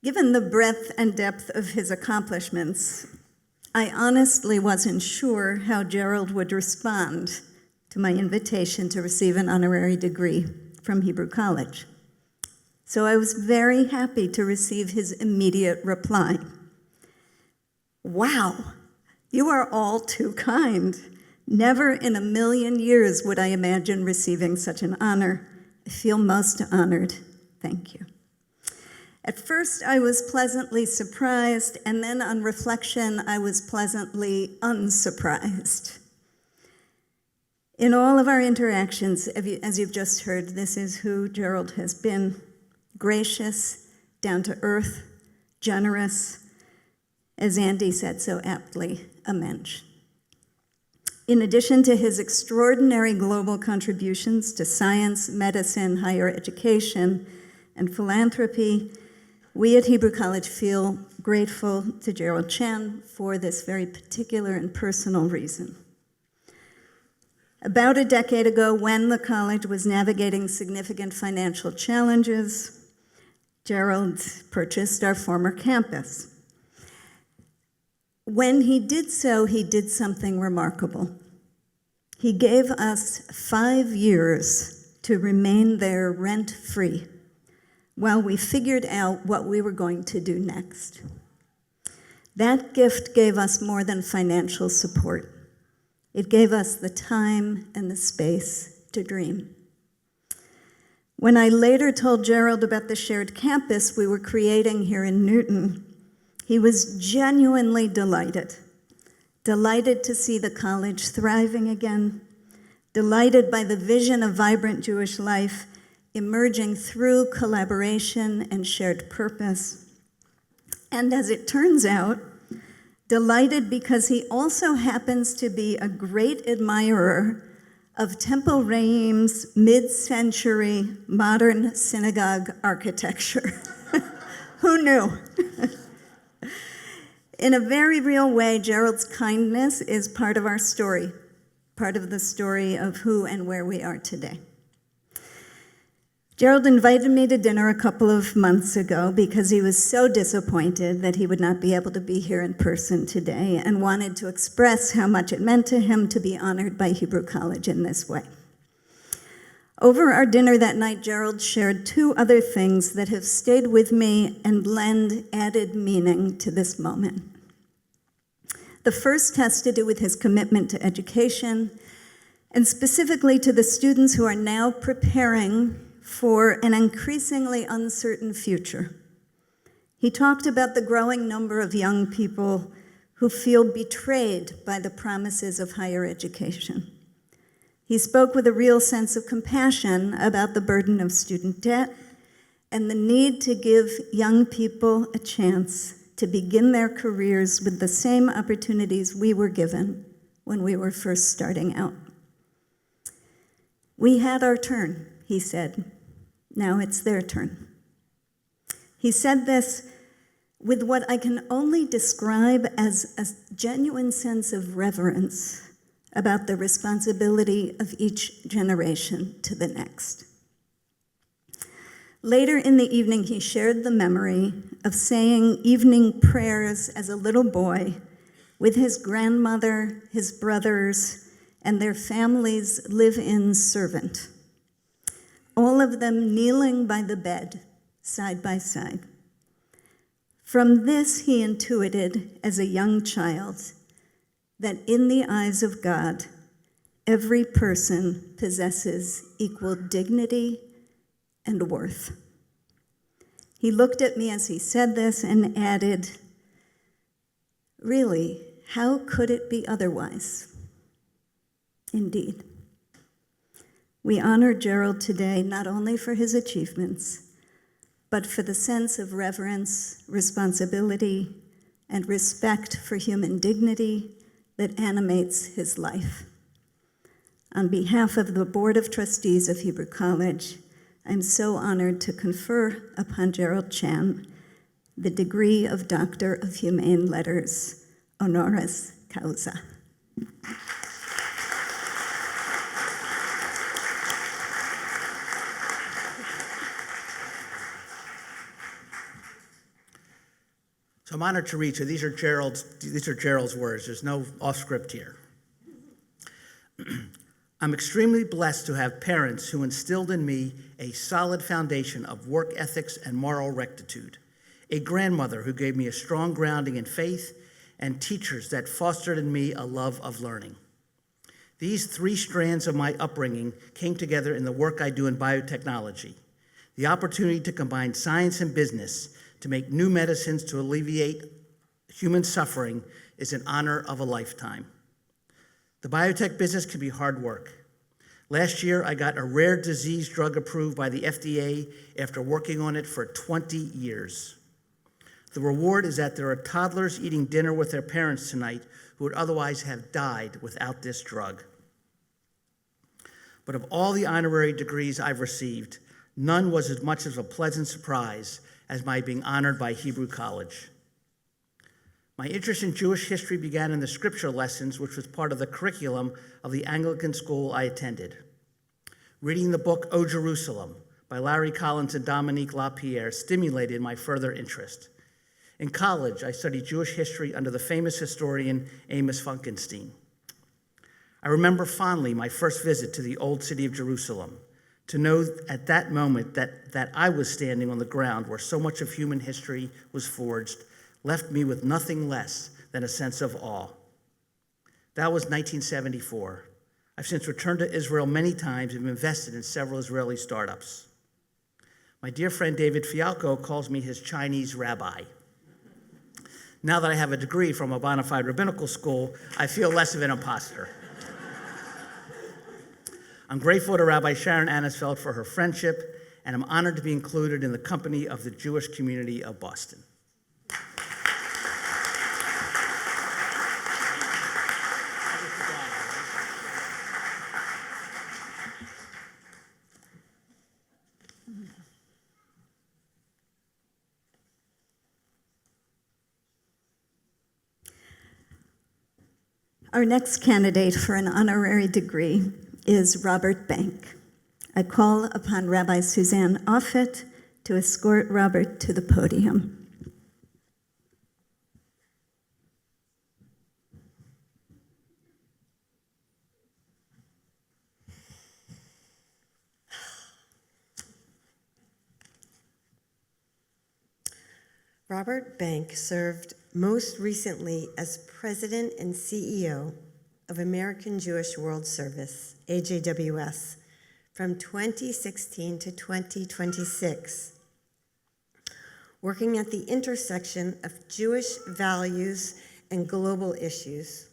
Given the breadth and depth of his accomplishments, I honestly wasn't sure how Gerald would respond to my invitation to receive an honorary degree from Hebrew College. So I was very happy to receive his immediate reply. Wow, you are all too kind. Never in a million years would I imagine receiving such an honor. I feel most honored. Thank you. At first, I was pleasantly surprised, and then on reflection, I was pleasantly unsurprised. In all of our interactions, as you've just heard, this is who Gerald has been: gracious, down to earth, generous, as Andy said so aptly, a mensch. In addition to his extraordinary global contributions to science, medicine, higher education, and philanthropy, we at Hebrew College feel grateful to Gerald Chan for this very particular and personal reason. About a decade ago, when the college was navigating significant financial challenges, Gerald purchased our former campus. When he did so, he did something remarkable. He gave us 5 years to remain there rent-free while we figured out what we were going to do next. That gift gave us more than financial support. It gave us the time and the space to dream. When I later told Gerald about the shared campus we were creating here in Newton, he was genuinely delighted. Delighted to see the college thriving again, delighted by the vision of vibrant Jewish life emerging through collaboration and shared purpose. And as it turns out, delighted because he also happens to be a great admirer of Temple Reim's mid-century modern synagogue architecture. Who knew? In a very real way, Gerald's kindness is part of our story, part of the story of who and where we are today. Gerald invited me to dinner a couple of months ago because he was so disappointed that he would not be able to be here in person today and wanted to express how much it meant to him to be honored by Hebrew College in this way. Over our dinner that night, Gerald shared two other things that have stayed with me and lend added meaning to this moment. The first has to do with his commitment to education, and specifically to the students who are now preparing for an increasingly uncertain future. He talked about the growing number of young people who feel betrayed by the promises of higher education. He spoke with a real sense of compassion about the burden of student debt and the need to give young people a chance to begin their careers with the same opportunities we were given when we were first starting out. We had our turn, he said. Now it's their turn. He said this with what I can only describe as a genuine sense of reverence about the responsibility of each generation to the next. Later in the evening, he shared the memory of saying evening prayers as a little boy with his grandmother, his brothers, and their family's live-in servant, all of them kneeling by the bed, side by side. From this, he intuited as a young child that in the eyes of God, every person possesses equal dignity and worth. He looked at me as he said this and added, "Really, how could it be otherwise?" Indeed. We honor Gerald today not only for his achievements, but for the sense of reverence, responsibility, and respect for human dignity that animates his life. On behalf of the Board of Trustees of Hebrew College, I'm so honored to confer upon Gerald Chan the degree of Doctor of Humane Letters, honoris causa. So I'm honored to read. So these are Gerald's words. There's no off script here. I'm extremely blessed to have parents who instilled in me a solid foundation of work ethics and moral rectitude, a grandmother who gave me a strong grounding in faith, and teachers that fostered in me a love of learning. These three strands of my upbringing came together in the work I do in biotechnology. The opportunity to combine science and business to make new medicines to alleviate human suffering is an honor of a lifetime. The biotech business can be hard work. Last year, I got a rare disease drug approved by the FDA after working on it for 20 years. The reward is that there are toddlers eating dinner with their parents tonight who would otherwise have died without this drug. But of all the honorary degrees I've received, none was as much of a pleasant surprise as my being honored by Hebrew College. My interest in Jewish history began in the scripture lessons, which was part of the curriculum of the Anglican school I attended. Reading the book O Jerusalem by Larry Collins and Dominique LaPierre stimulated my further interest. In college, I studied Jewish history under the famous historian Amos Funkenstein. I remember fondly my first visit to the old city of Jerusalem, to know at that moment that I was standing on the ground where so much of human history was forged, left me with nothing less than a sense of awe. That was 1974. I've since returned to Israel many times and invested in several Israeli startups. My dear friend David Fialko calls me his Chinese rabbi. Now that I have a degree from a bona fide rabbinical school, I feel less of an imposter. I'm grateful to Rabbi Sharon Anisfeld for her friendship, and I'm honored to be included in the company of the Jewish community of Boston. Our next candidate for an honorary degree is Robert Bank. I call upon Rabbi Suzanne Offit to escort Robert to the podium. Robert Bank served most recently as President and CEO of American Jewish World Service, AJWS, from 2016 to 2026, working at the intersection of Jewish values and global issues.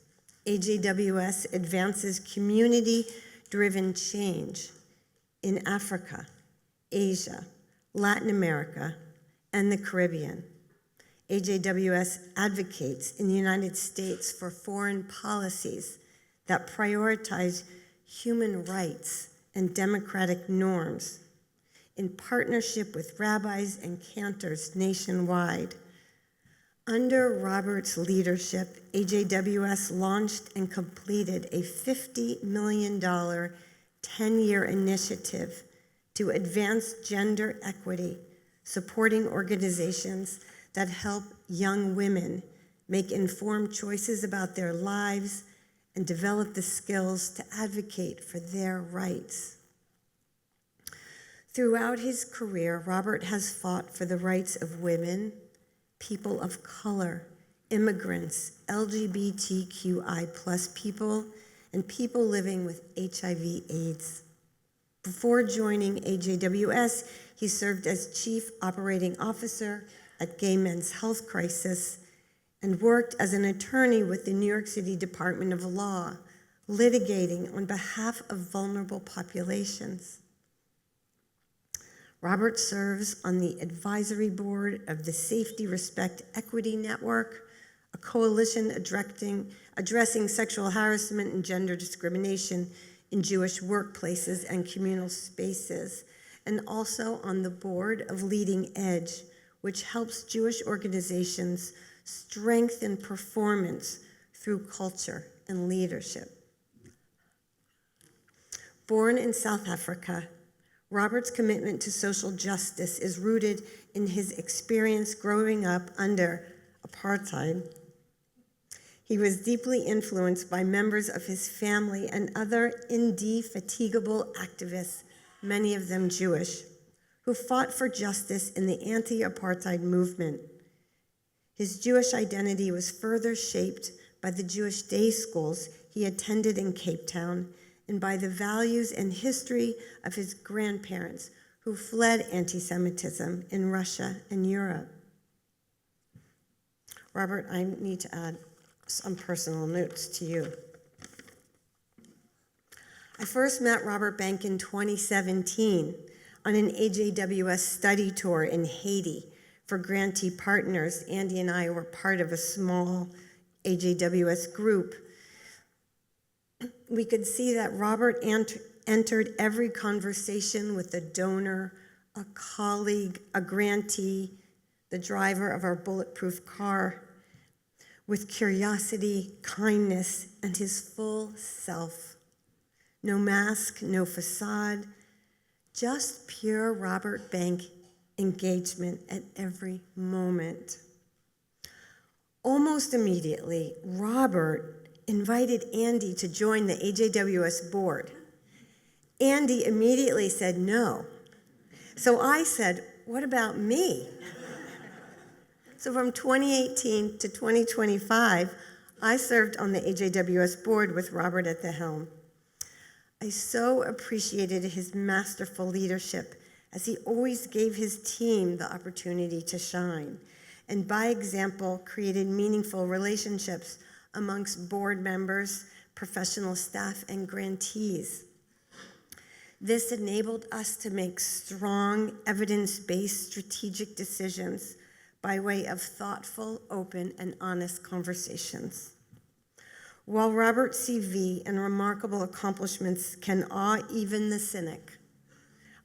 AJWS advances community-driven change in Africa, Asia, Latin America, and the Caribbean. AJWS advocates in the United States for foreign policies that prioritize human rights and democratic norms in partnership with rabbis and cantors nationwide. Under Robert's leadership, AJWS launched and completed a $50 million 10-year initiative to advance gender equity, supporting organizations that help young women make informed choices about their lives and develop the skills to advocate for their rights. Throughout his career, Robert has fought for the rights of women, people of color, immigrants, LGBTQI+ people, and people living with HIV/AIDS. Before joining AJWS, he served as Chief Operating Officer at Gay Men's Health Crisis and worked as an attorney with the New York City Department of Law, litigating on behalf of vulnerable populations. Robert serves on the advisory board of the Safety, Respect, Equity Network, a coalition addressing sexual harassment and gender discrimination in Jewish workplaces and communal spaces, and also on the board of Leading Edge, which helps Jewish organizations strengthen performance through culture and leadership. Born in South Africa, Robert's commitment to social justice is rooted in his experience growing up under apartheid. He was deeply influenced by members of his family and other indefatigable activists, many of them Jewish, who fought for justice in the anti-apartheid movement. His Jewish identity was further shaped by the Jewish day schools he attended in Cape Town and by the values and history of his grandparents who fled anti-Semitism in Russia and Europe. Robert, I need to add some personal notes to you. I first met Robert Bank in 2017 on an AJWS study tour in Haiti for grantee partners. Andy and I were part of a small AJWS group. We could see that Robert entered every conversation with a donor, a colleague, a grantee, the driver of our bulletproof car, with curiosity, kindness, and his full self. No mask, no facade, just pure Robert Bank engagement at every moment. Almost immediately, Robert invited Andy to join the AJWS board. Andy immediately said no. So I said, what about me? So from 2018 to 2025, I served on the AJWS board with Robert at the helm. I so appreciated his masterful leadership, as he always gave his team the opportunity to shine, and by example created meaningful relationships amongst board members, professional staff, and grantees. This enabled us to make strong, evidence-based strategic decisions by way of thoughtful, open, and honest conversations. While Robert's CV and remarkable accomplishments can awe even the cynic,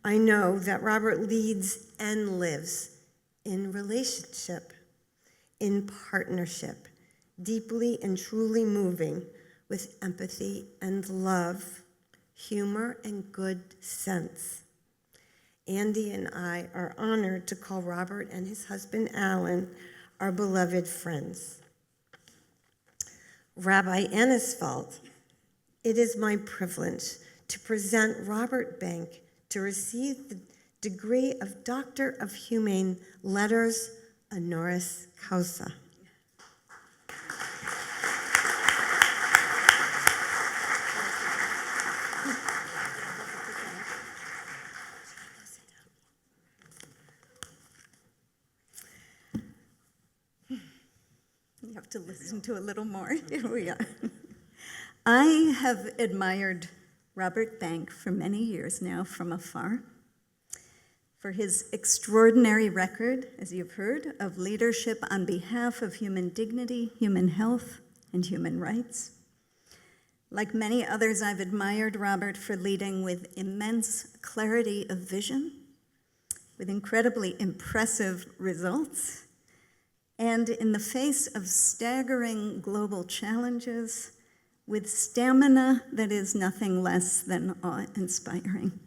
I know that Robert leads and lives in relationship, in partnership, deeply and truly moving with empathy and love, humor and good sense. Andy and I are honored to call Robert and his husband Alan our beloved friends. Rabbi Anisfeld, it is my privilege to present Robert Bank to receive the degree of Doctor of Humane Letters honoris causa. You have to listen to a little more. Here we are. I have admired Robert Bank for many years now from afar, for his extraordinary record, as you've heard, of leadership on behalf of human dignity, human health, and human rights. Like many others, I've admired Robert for leading with immense clarity of vision, with incredibly impressive results, and in the face of staggering global challenges, with stamina that is nothing less than awe-inspiring.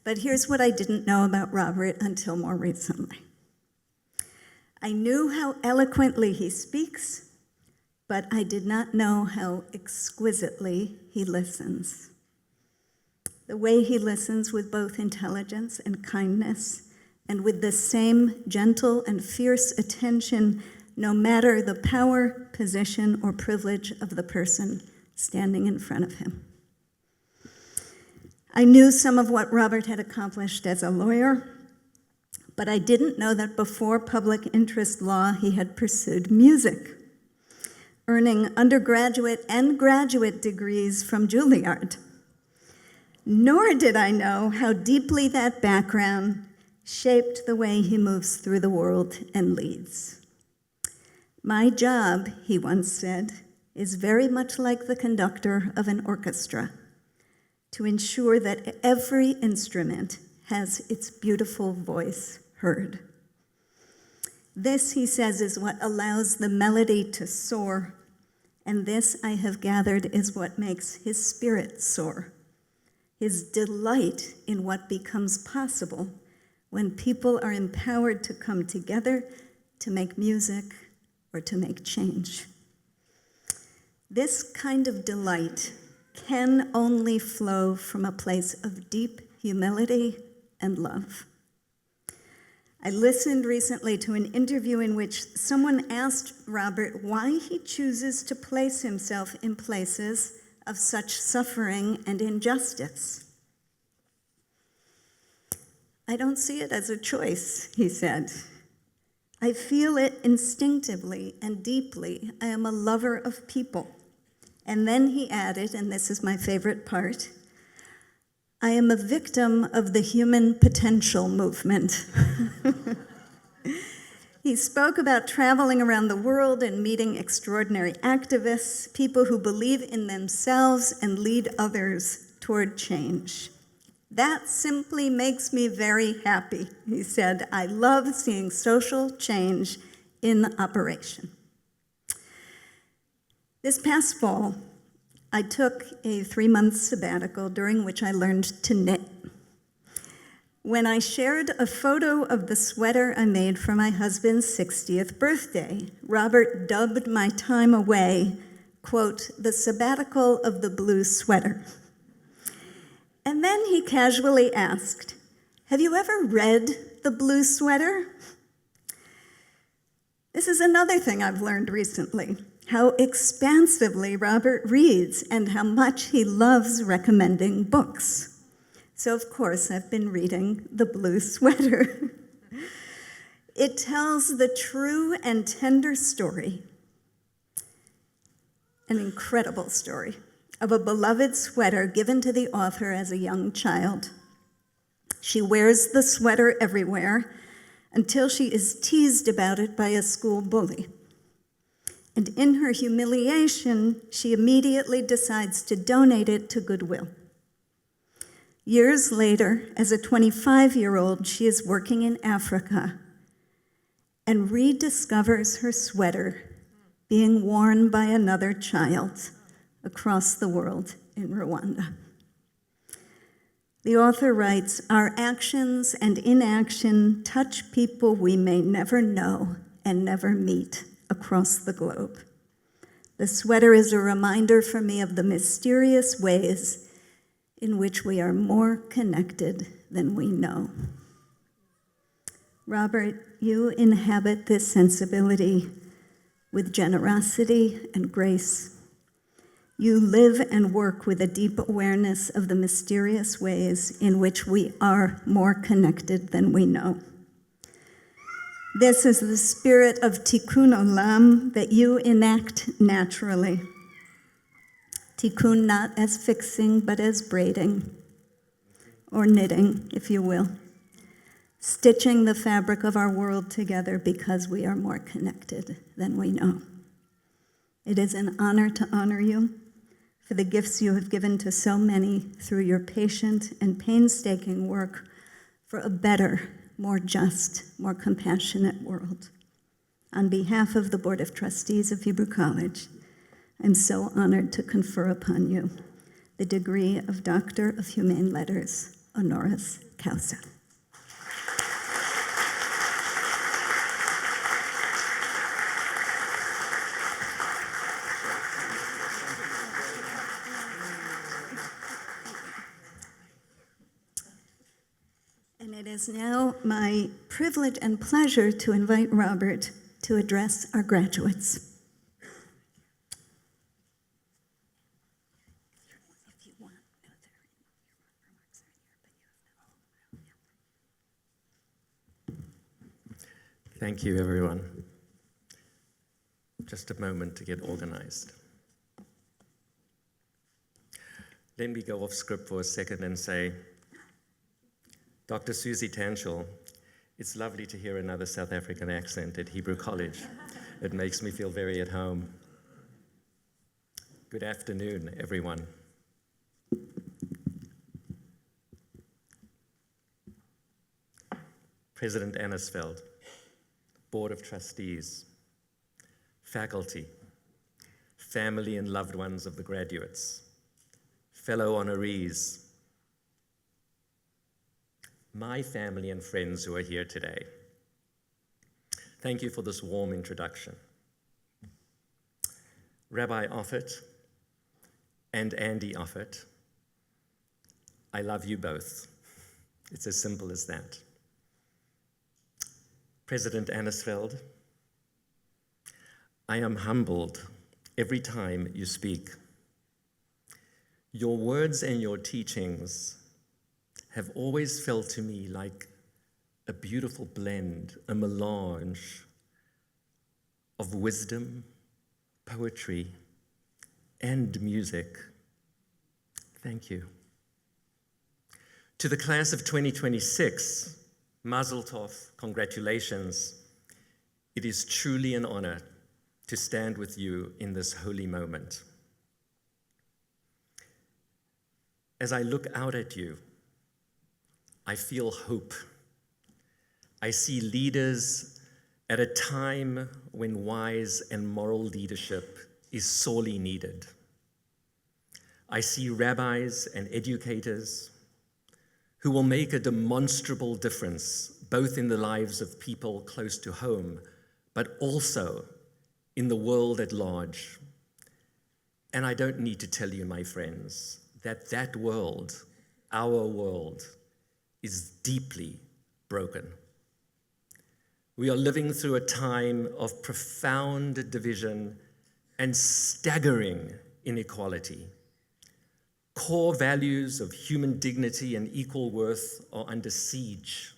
But here's what I didn't know about Robert until more recently. I knew how eloquently he speaks, but I did not know how exquisitely he listens. The way he listens with both intelligence and kindness, and with the same gentle and fierce attention, no matter the power, position, or privilege of the person standing in front of him. I knew some of what Robert had accomplished as a lawyer, but I didn't know that before public interest law, he had pursued music, earning undergraduate and graduate degrees from Juilliard. Nor did I know how deeply that background shaped the way he moves through the world and leads. My job, he once said, is very much like the conductor of an orchestra, to ensure that every instrument has its beautiful voice heard. This, he says, is what allows the melody to soar, and this, I have gathered, is what makes his spirit soar, his delight in what becomes possible when people are empowered to come together to make music or to make change. This kind of delight can only flow from a place of deep humility and love. I listened recently to an interview in which someone asked Robert why he chooses to place himself in places of such suffering and injustice. I don't see it as a choice, he said. I feel it instinctively and deeply. I am a lover of people. And then he added, and this is my favorite part, I am a victim of the human potential movement. He spoke about traveling around the world and meeting extraordinary activists, people who believe in themselves and lead others toward change. That simply makes me very happy, he said. I love seeing social change in operation. This past fall, I took a 3-month sabbatical during which I learned to knit. When I shared a photo of the sweater I made for my husband's 60th birthday, Robert dubbed my time away, quote, the sabbatical of the blue sweater. And then he casually asked, have you ever read The Blue Sweater? This is another thing I've learned recently. how expansively Robert reads and how much he loves recommending books. So, of course, I've been reading The Blue Sweater. It tells the true and tender story, an incredible story, of a beloved sweater given to the author as a young child. She wears the sweater everywhere until she is teased about it by a school bully. And in her humiliation, she immediately decides to donate it to Goodwill. Years later, as a 25-year-old, she is working in Africa and rediscovers her sweater being worn by another child across the world in Rwanda. The author writes, "Our actions and inaction touch people we may never know and never meet across the globe. The sweater is a reminder for me of the mysterious ways in which we are more connected than we know." Robert, you inhabit this sensibility with generosity and grace. You live and work with a deep awareness of the mysterious ways in which we are more connected than we know. This is the spirit of tikkun olam that you enact naturally. Tikkun not as fixing, but as braiding, or knitting, if you will, stitching the fabric of our world together because we are more connected than we know. It is an honor to honor you for the gifts you have given to so many through your patient and painstaking work for a better, more just, more compassionate world. On behalf of the Board of Trustees of Hebrew College, I'm so honored to confer upon you the degree of Doctor of Humane Letters, honoris causa. And it is now my privilege and pleasure to invite Robert to address our graduates. Thank you, everyone. Just a moment to get organized. Let me go off script for a second and say, Dr. Susie Tanchel, it's lovely to hear another South African accent at Hebrew College. It makes me feel very at home. Good afternoon, everyone. President Annisfeld, Board of Trustees, faculty, family and loved ones of the graduates, fellow honorees, my family and friends who are here today. Thank you for this warm introduction. Rabbi Offit and Andy Offit, I love you both. It's as simple as that. President Annisfeld, I am humbled every time you speak. Your words and your teachings have always felt to me like a beautiful blend, a melange of wisdom, poetry, and music. Thank you. To the class of 2026, Mazel Tov, congratulations. It is truly an honor to stand with you in this holy moment. As I look out at you, I feel hope. I see leaders at a time when wise and moral leadership is sorely needed. I see rabbis and educators who will make a demonstrable difference, both in the lives of people close to home, but also in the world at large. And I don't need to tell you, my friends, that that world, our world, is deeply broken. We are living through a time of profound division and staggering inequality. Core values of human dignity and equal worth are under siege.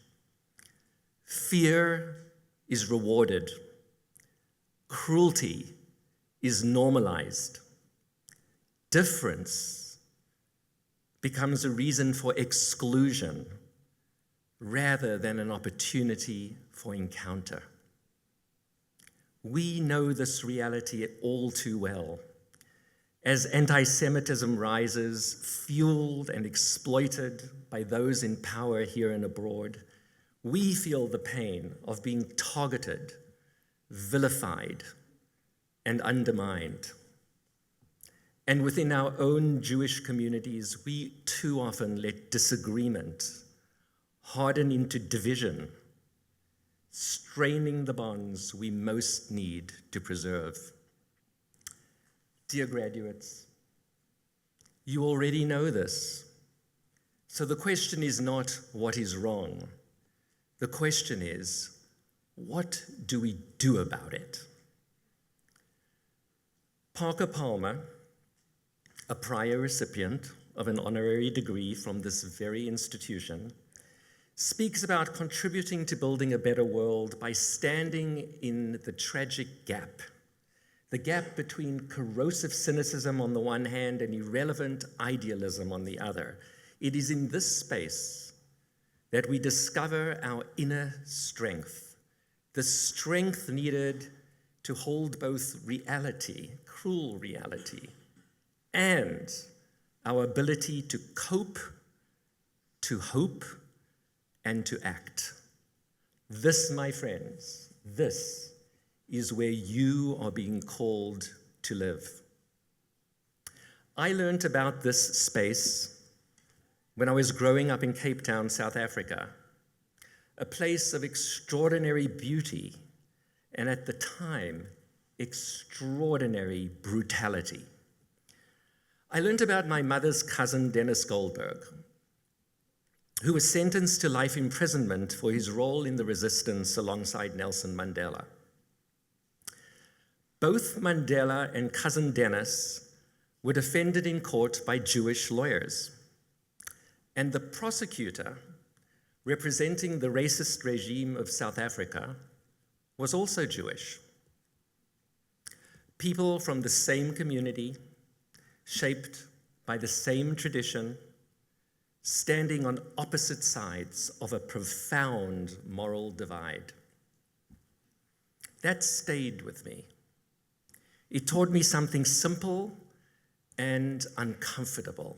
Fear is rewarded. Cruelty is normalized. Difference becomes a reason for exclusion rather than an opportunity for encounter. We know this reality all too well. As anti-Semitism rises, fueled and exploited by those in power here and abroad, we feel the pain of being targeted, vilified, and undermined. And within our own Jewish communities, we too often let disagreement harden into division, straining the bonds we most need to preserve. Dear graduates, you already know this. So the question is not what is wrong. The question is, what do we do about it? Parker Palmer, a prior recipient of an honorary degree from this very institution, speaks about contributing to building a better world by standing in the tragic gap. The gap between corrosive cynicism on the one hand and irrelevant idealism on the other. It is in this space that we discover our inner strength, the strength needed to hold both reality, cruel reality, and our ability to cope, to hope, and to act. This, my friends, this is where you are being called to live. I learned about this space when I was growing up in Cape Town, South Africa, a place of extraordinary beauty and at the time, extraordinary brutality. I learned about my mother's cousin, Dennis Goldberg, who was sentenced to life imprisonment for his role in the resistance alongside Nelson Mandela. Both Mandela and cousin Dennis were defended in court by Jewish lawyers, and the prosecutor representing the racist regime of South Africa was also Jewish. People from the same community, shaped by the same tradition, standing on opposite sides of a profound moral divide. That stayed with me. It taught me something simple and uncomfortable.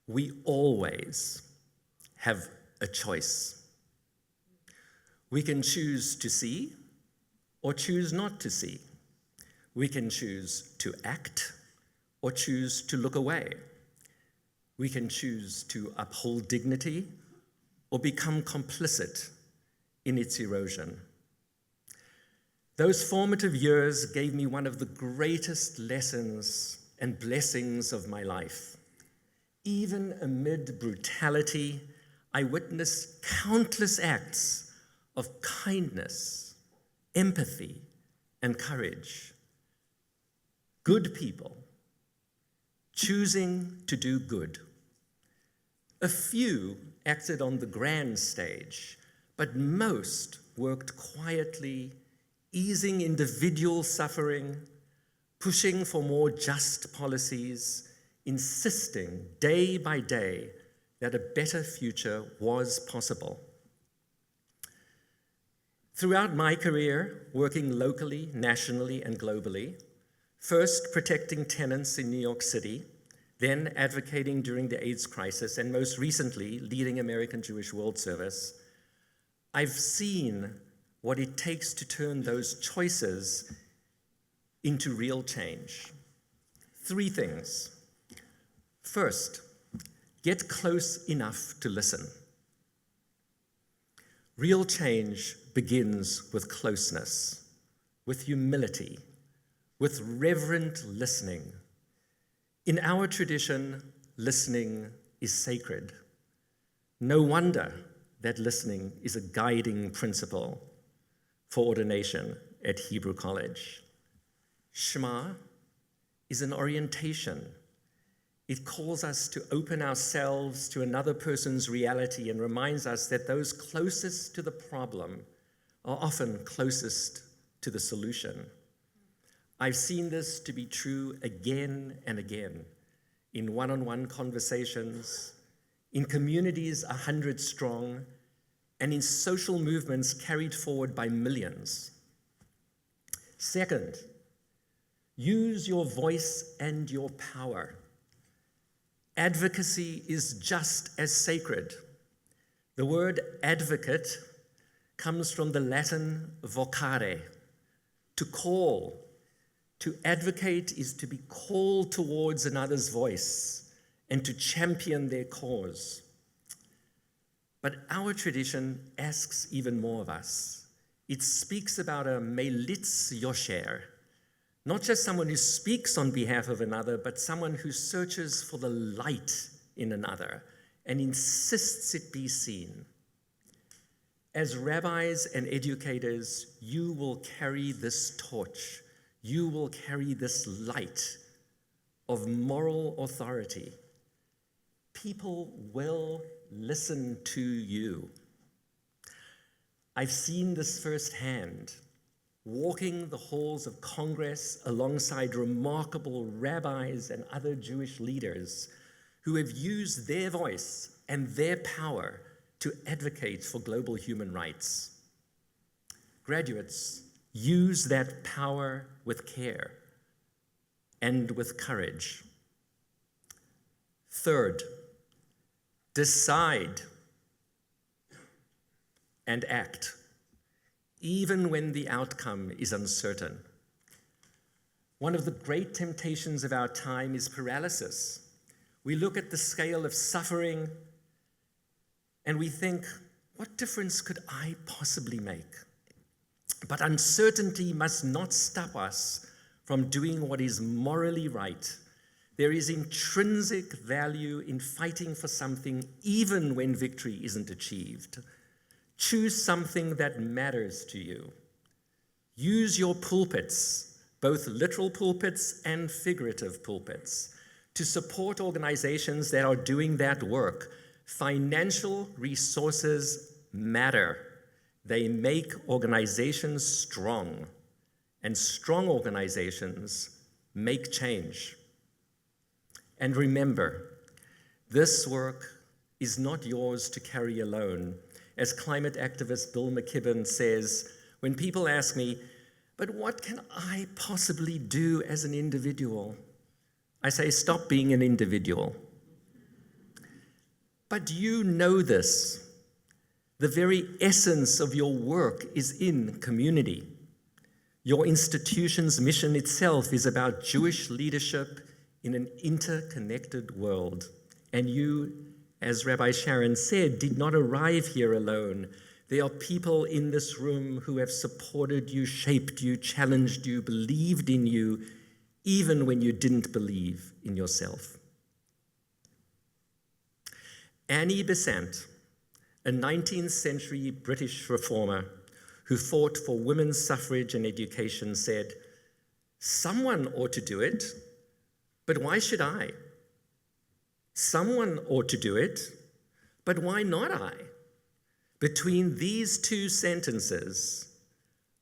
We always have a choice. We can choose to see or choose not to see. We can choose to act or choose to look away. We can choose to uphold dignity or become complicit in its erosion. Those formative years gave me one of the greatest lessons and blessings of my life. Even amid brutality, I witnessed countless acts of kindness, empathy, and courage. Good people choosing to do good. A few acted on the grand stage, but most worked quietly, easing individual suffering, pushing for more just policies, insisting day by day that a better future was possible. Throughout my career, working locally, nationally, and globally, first protecting tenants in New York City, then advocating during the AIDS crisis, and most recently leading American Jewish World Service, I've seen what it takes to turn those choices into real change. 3 things. First, get close enough to listen. Real change begins with closeness, with humility, with reverent listening. In our tradition, listening is sacred. No wonder that listening is a guiding principle for ordination at Hebrew College. Shema is an orientation. It calls us to open ourselves to another person's reality and reminds us that those closest to the problem are often closest to the solution. I've seen this to be true again and again in one-on-one conversations, in communities 100 strong, and in social movements carried forward by millions. Second, use your voice and your power. Advocacy is just as sacred. The word advocate comes from the Latin vocare, to call. To advocate is to be called towards another's voice and to champion their cause. But our tradition asks even more of us. It speaks about a melitz yosher, not just someone who speaks on behalf of another, but someone who searches for the light in another and insists it be seen. As rabbis and educators, you will carry this torch. You will carry this light of moral authority. People will listen to you. I've seen this firsthand, walking the halls of Congress alongside remarkable rabbis and other Jewish leaders who have used their voice and their power to advocate for global human rights. Graduates, use that power with care and with courage. Third, decide and act, even when the outcome is uncertain. One of the great temptations of our time is paralysis. We look at the scale of suffering and we think, what difference could I possibly make? But uncertainty must not stop us from doing what is morally right. There is intrinsic value in fighting for something even when victory isn't achieved. Choose something that matters to you. Use your pulpits, both literal pulpits and figurative pulpits, to support organizations that are doing that work. Financial resources matter. They make organizations strong, and strong organizations make change. And remember, this work is not yours to carry alone. As climate activist Bill McKibben says, when people ask me, but what can I possibly do as an individual? I say, stop being an individual. But you know this. The very essence of your work is in community. Your institution's mission itself is about Jewish leadership in an interconnected world. And you, as Rabbi Sharon said, did not arrive here alone. There are people in this room who have supported you, shaped you, challenged you, believed in you, even when you didn't believe in yourself. Annie Besant, a 19th century British reformer who fought for women's suffrage and education, said, "Someone ought to do it, but why should I? Someone ought to do it, but why not I?" Between these two sentences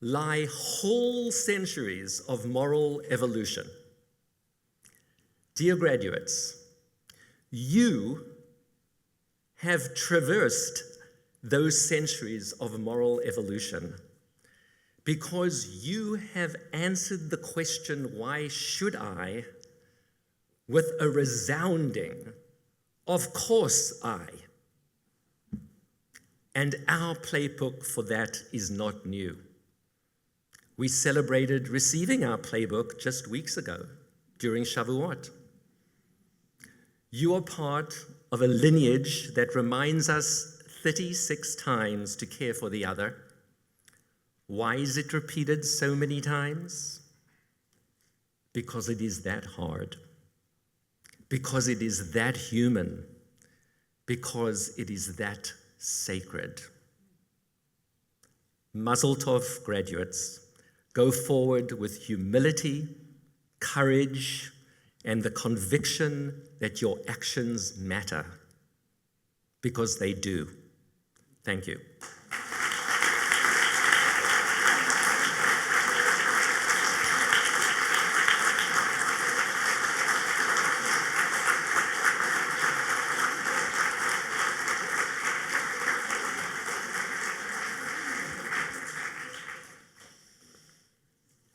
lie whole centuries of moral evolution. Dear graduates, you have traversed those centuries of moral evolution because you have answered the question, why should I, with a resounding, of course I. And our playbook for that is not new. We celebrated receiving our playbook just weeks ago during Shavuot. You are part of a lineage that reminds us 36 times to care for the other. Why is it repeated so many times? Because it is that hard. Because it is that human. Because it is that sacred. Mazel tov, graduates. Go forward with humility, courage, and the conviction that your actions matter, because they do. Thank you.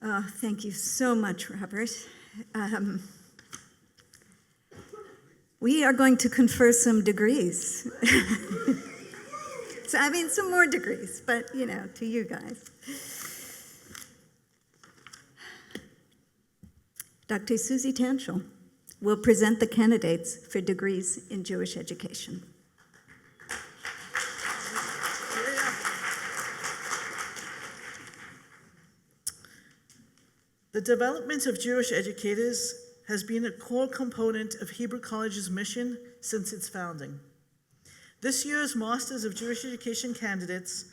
Oh, thank you so much, Robert. We are going to confer some degrees. Some more degrees, but, to you guys. Dr. Susie Tanchel will present the candidates for degrees in Jewish education. The development of Jewish educators has been a core component of Hebrew College's mission since its founding. This year's Masters of Jewish Education candidates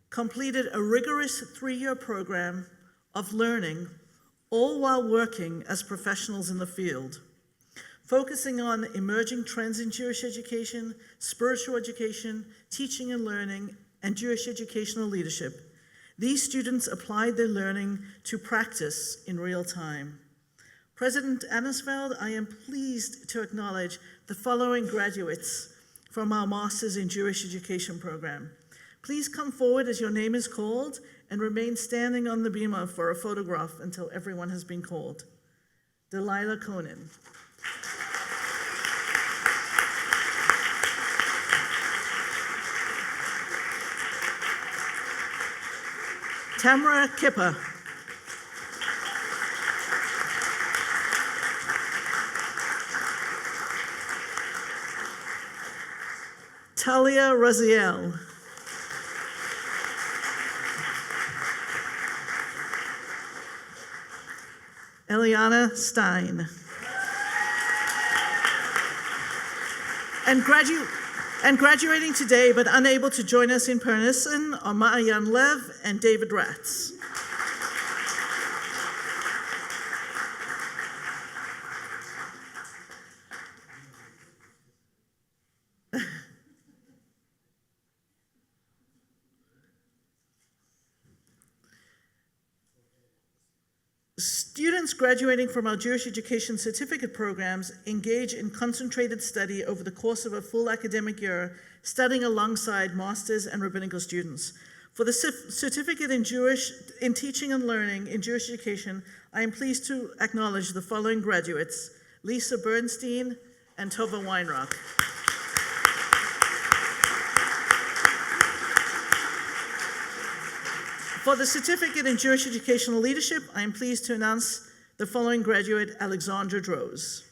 completed a rigorous 3-year program of learning, all while working as professionals in the field, focusing on emerging trends in Jewish education, spiritual education, teaching and learning, and Jewish educational leadership. These students applied their learning to practice in real time. President Annisfeld, I am pleased to acknowledge the following graduates from our Masters in Jewish Education program. Please come forward as your name is called and remain standing on the bima for a photograph until everyone has been called. Delilah Conan. Tamara Kipper. Talia Raziel. Eliana Stein. And graduating today but unable to join us in person are Ma'ayan Lev and David Ratz. Students graduating from our Jewish education certificate programs engage in concentrated study over the course of a full academic year, studying alongside masters and rabbinical students. For the certificate in teaching and learning in Jewish education, I am pleased to acknowledge the following graduates: Lisa Bernstein and Tova Weinrock. For the certificate in Jewish educational leadership, I am pleased to announce the following graduate, Alexandra Droz.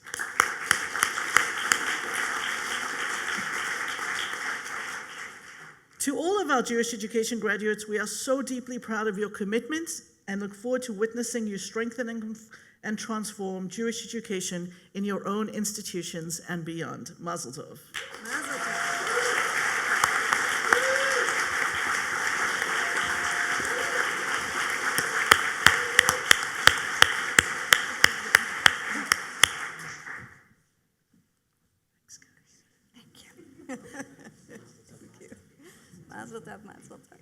To all of our Jewish education graduates, we are so deeply proud of your commitment and look forward to witnessing you strengthen and transform Jewish education in your own institutions and beyond. Mazel tov. Mazel tov.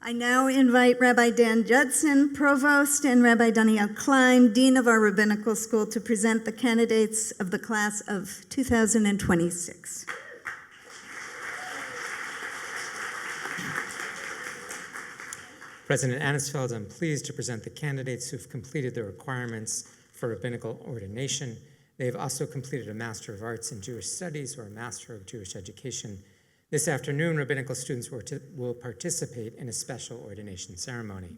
I now invite Rabbi Dan Judson, Provost, and Rabbi Daniel Klein, Dean of our Rabbinical School, to present the candidates of the class of 2026. President Annisfeld, I'm pleased to present the candidates who've completed the requirements for rabbinical ordination. They've also completed a Master of Arts in Jewish Studies or a Master of Jewish Education. This afternoon, rabbinical students will participate in a special ordination ceremony.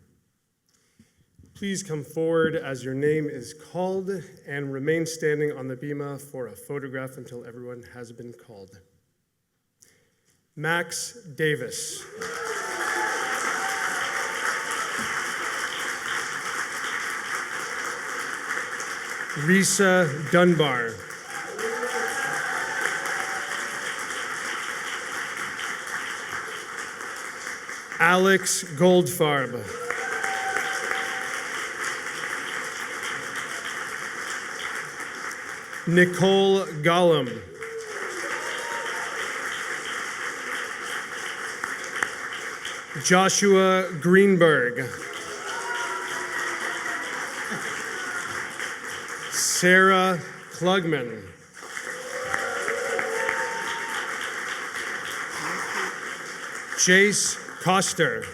Please come forward as your name is called and remain standing on the bima for a photograph until everyone has been called. Max Davis. Risa Dunbar. Alex Goldfarb. Nicole Gollum. Joshua Greenberg. Sarah Klugman. Jace Koster.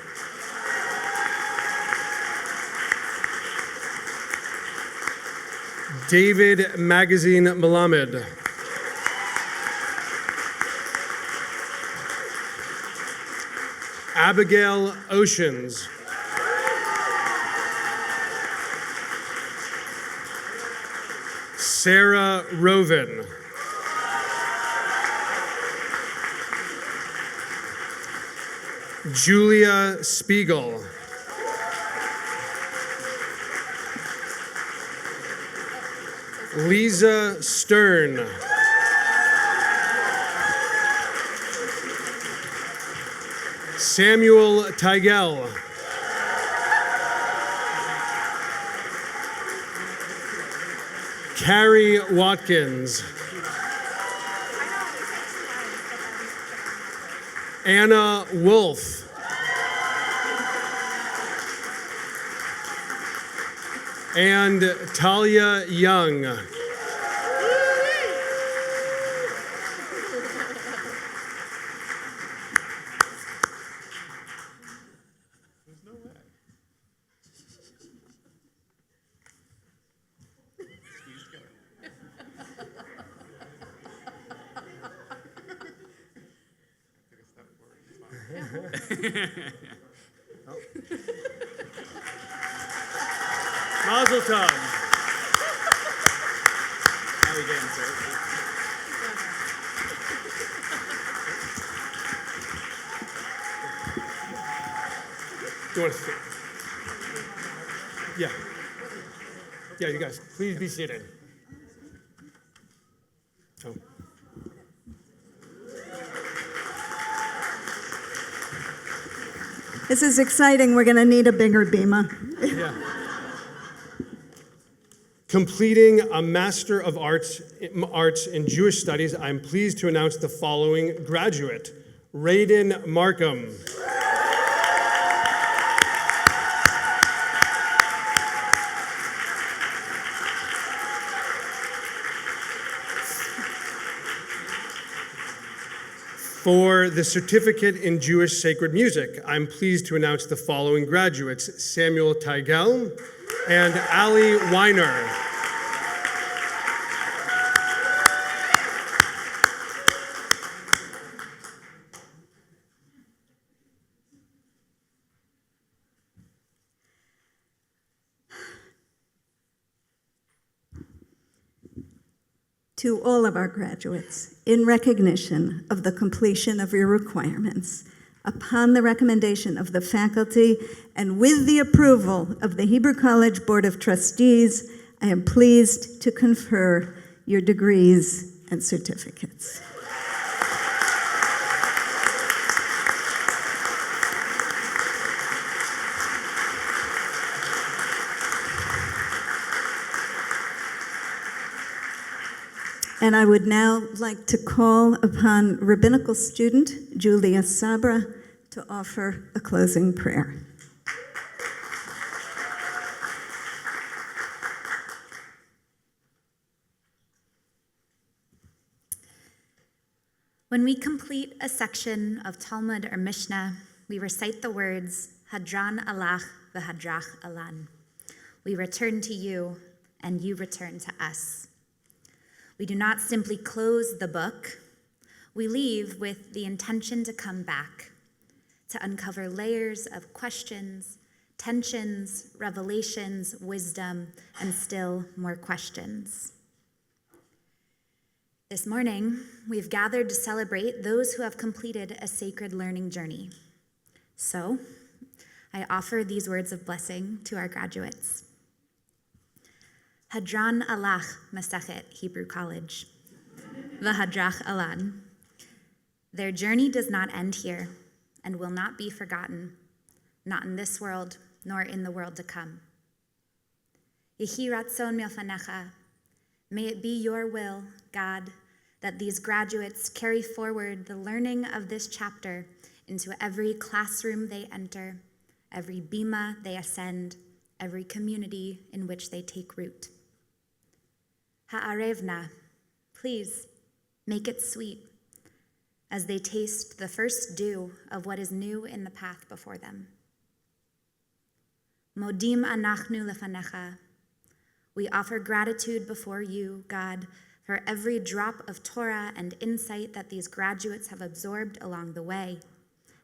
David Magazine Melamed. Abigail Oceans. Sarah Roven. Julia Spiegel. Lisa Stern. Samuel Tigel. Carrie Watkins. Anna Wolf. And Talia Young. Mazel tov. How we doing, sir? Do you want to sit? Yeah. Yeah, you guys, please be seated. Oh. This is exciting. We're going to need a bigger bima. Yeah. Completing a Master of Arts in Jewish Studies, I'm pleased to announce the following graduate, Raiden Markham. For the Certificate in Jewish Sacred Music, I'm pleased to announce the following graduates, Samuel Tigel and Ali Weiner. To all of our graduates, in recognition of the completion of your requirements, upon the recommendation of the faculty and with the approval of the Hebrew College Board of Trustees, I am pleased to confer your degrees and certificates. And I would now like to call upon rabbinical student Julia Sabra to offer a closing prayer. When we complete a section of Talmud or Mishnah, we recite the words, Hadran alach v'hadrach alan. We return to you, and you return to us. We do not simply close the book. We leave with the intention to come back, to uncover layers of questions, tensions, revelations, wisdom, and still more questions. This morning, we've gathered to celebrate those who have completed a sacred learning journey. So, I offer these words of blessing to our graduates. Hadran alach Masechet Hebrew College, v'hadrach alan. Their journey does not end here. and will not be forgotten, not in this world, nor in the world to come. Yehi ratzon milfanecha. May it be your will, God, that these graduates carry forward the learning of this chapter into every classroom they enter, every bima they ascend, every community in which they take root. Ha'arevna, please make it sweet as they taste the first dew of what is new in the path before them. Modim anachnu lefanecha. We offer gratitude before you, God, for every drop of Torah and insight that these graduates have absorbed along the way,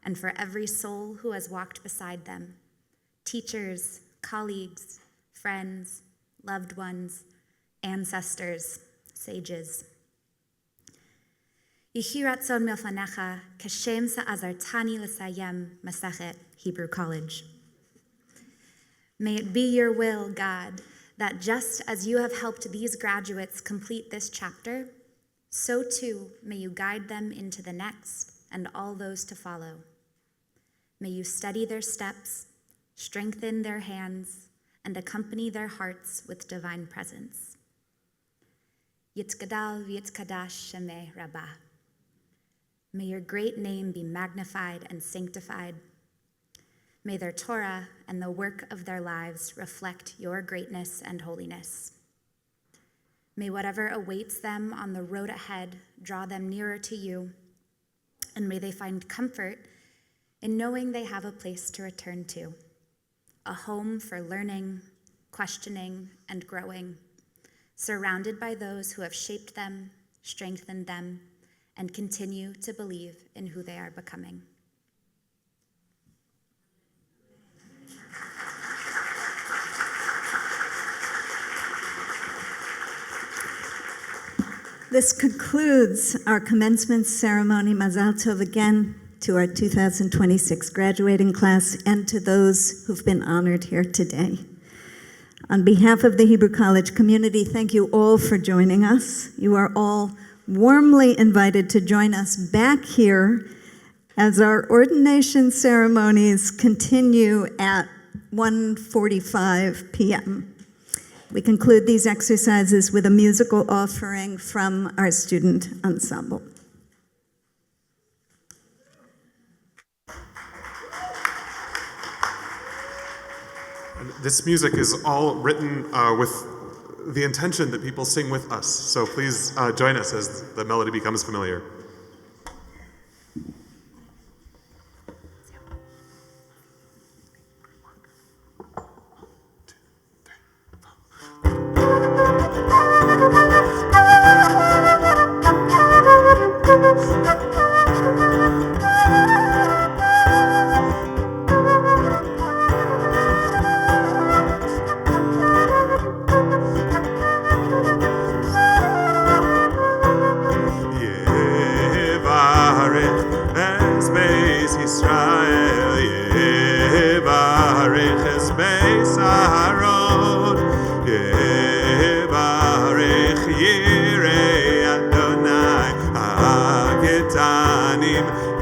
and for every soul who has walked beside them, teachers, colleagues, friends, loved ones, ancestors, sages. Yehi ratzon milfanecha kashem sa'azartani l'sayem Masechet Hebrew College. May it be your will, God, that just as you have helped these graduates complete this chapter, so too may you guide them into the next and all those to follow. May you steady their steps, strengthen their hands, and accompany their hearts with divine presence. Yitzgadal v'yitzkadash shemeh rabbah. May your great name be magnified and sanctified. May their Torah and the work of their lives reflect your greatness and holiness. May whatever awaits them on the road ahead draw them nearer to you, and may they find comfort in knowing they have a place to return to, a home for learning, questioning, and growing, surrounded by those who have shaped them, strengthened them, and continue to believe in who they are becoming. This concludes our commencement ceremony. Mazal Tov again to our 2026 graduating class and to those who've been honored here today. On behalf of the Hebrew College community, thank you all for joining us. You are all warmly invited to join us back here as our ordination ceremonies continue at 1:45 p.m. We conclude these exercises with a musical offering from our student ensemble. This music is all written with the intention that people sing with us. So please join us as the melody becomes familiar.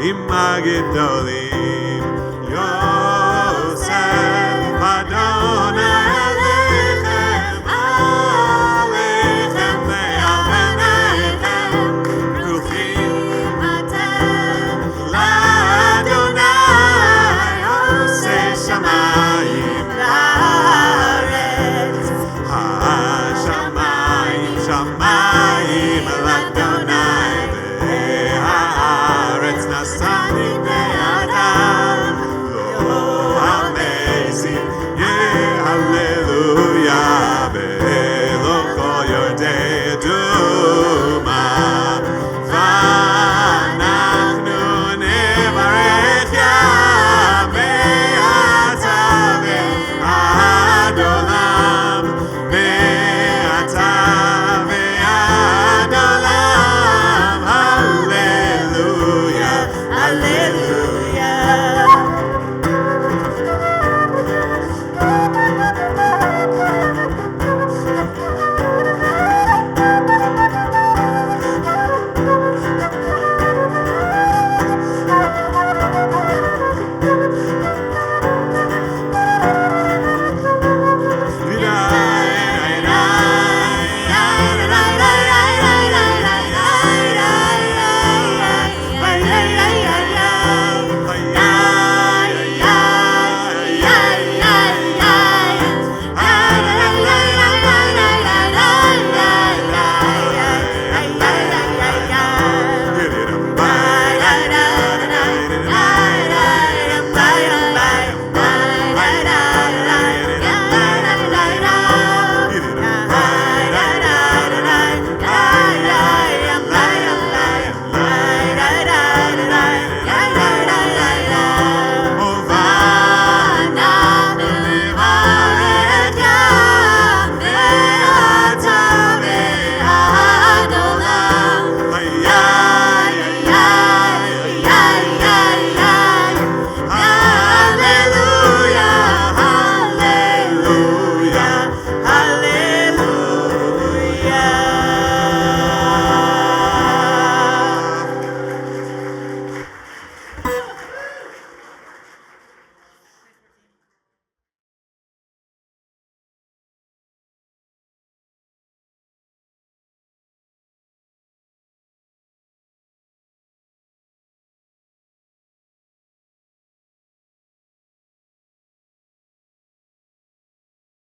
Imagidoli.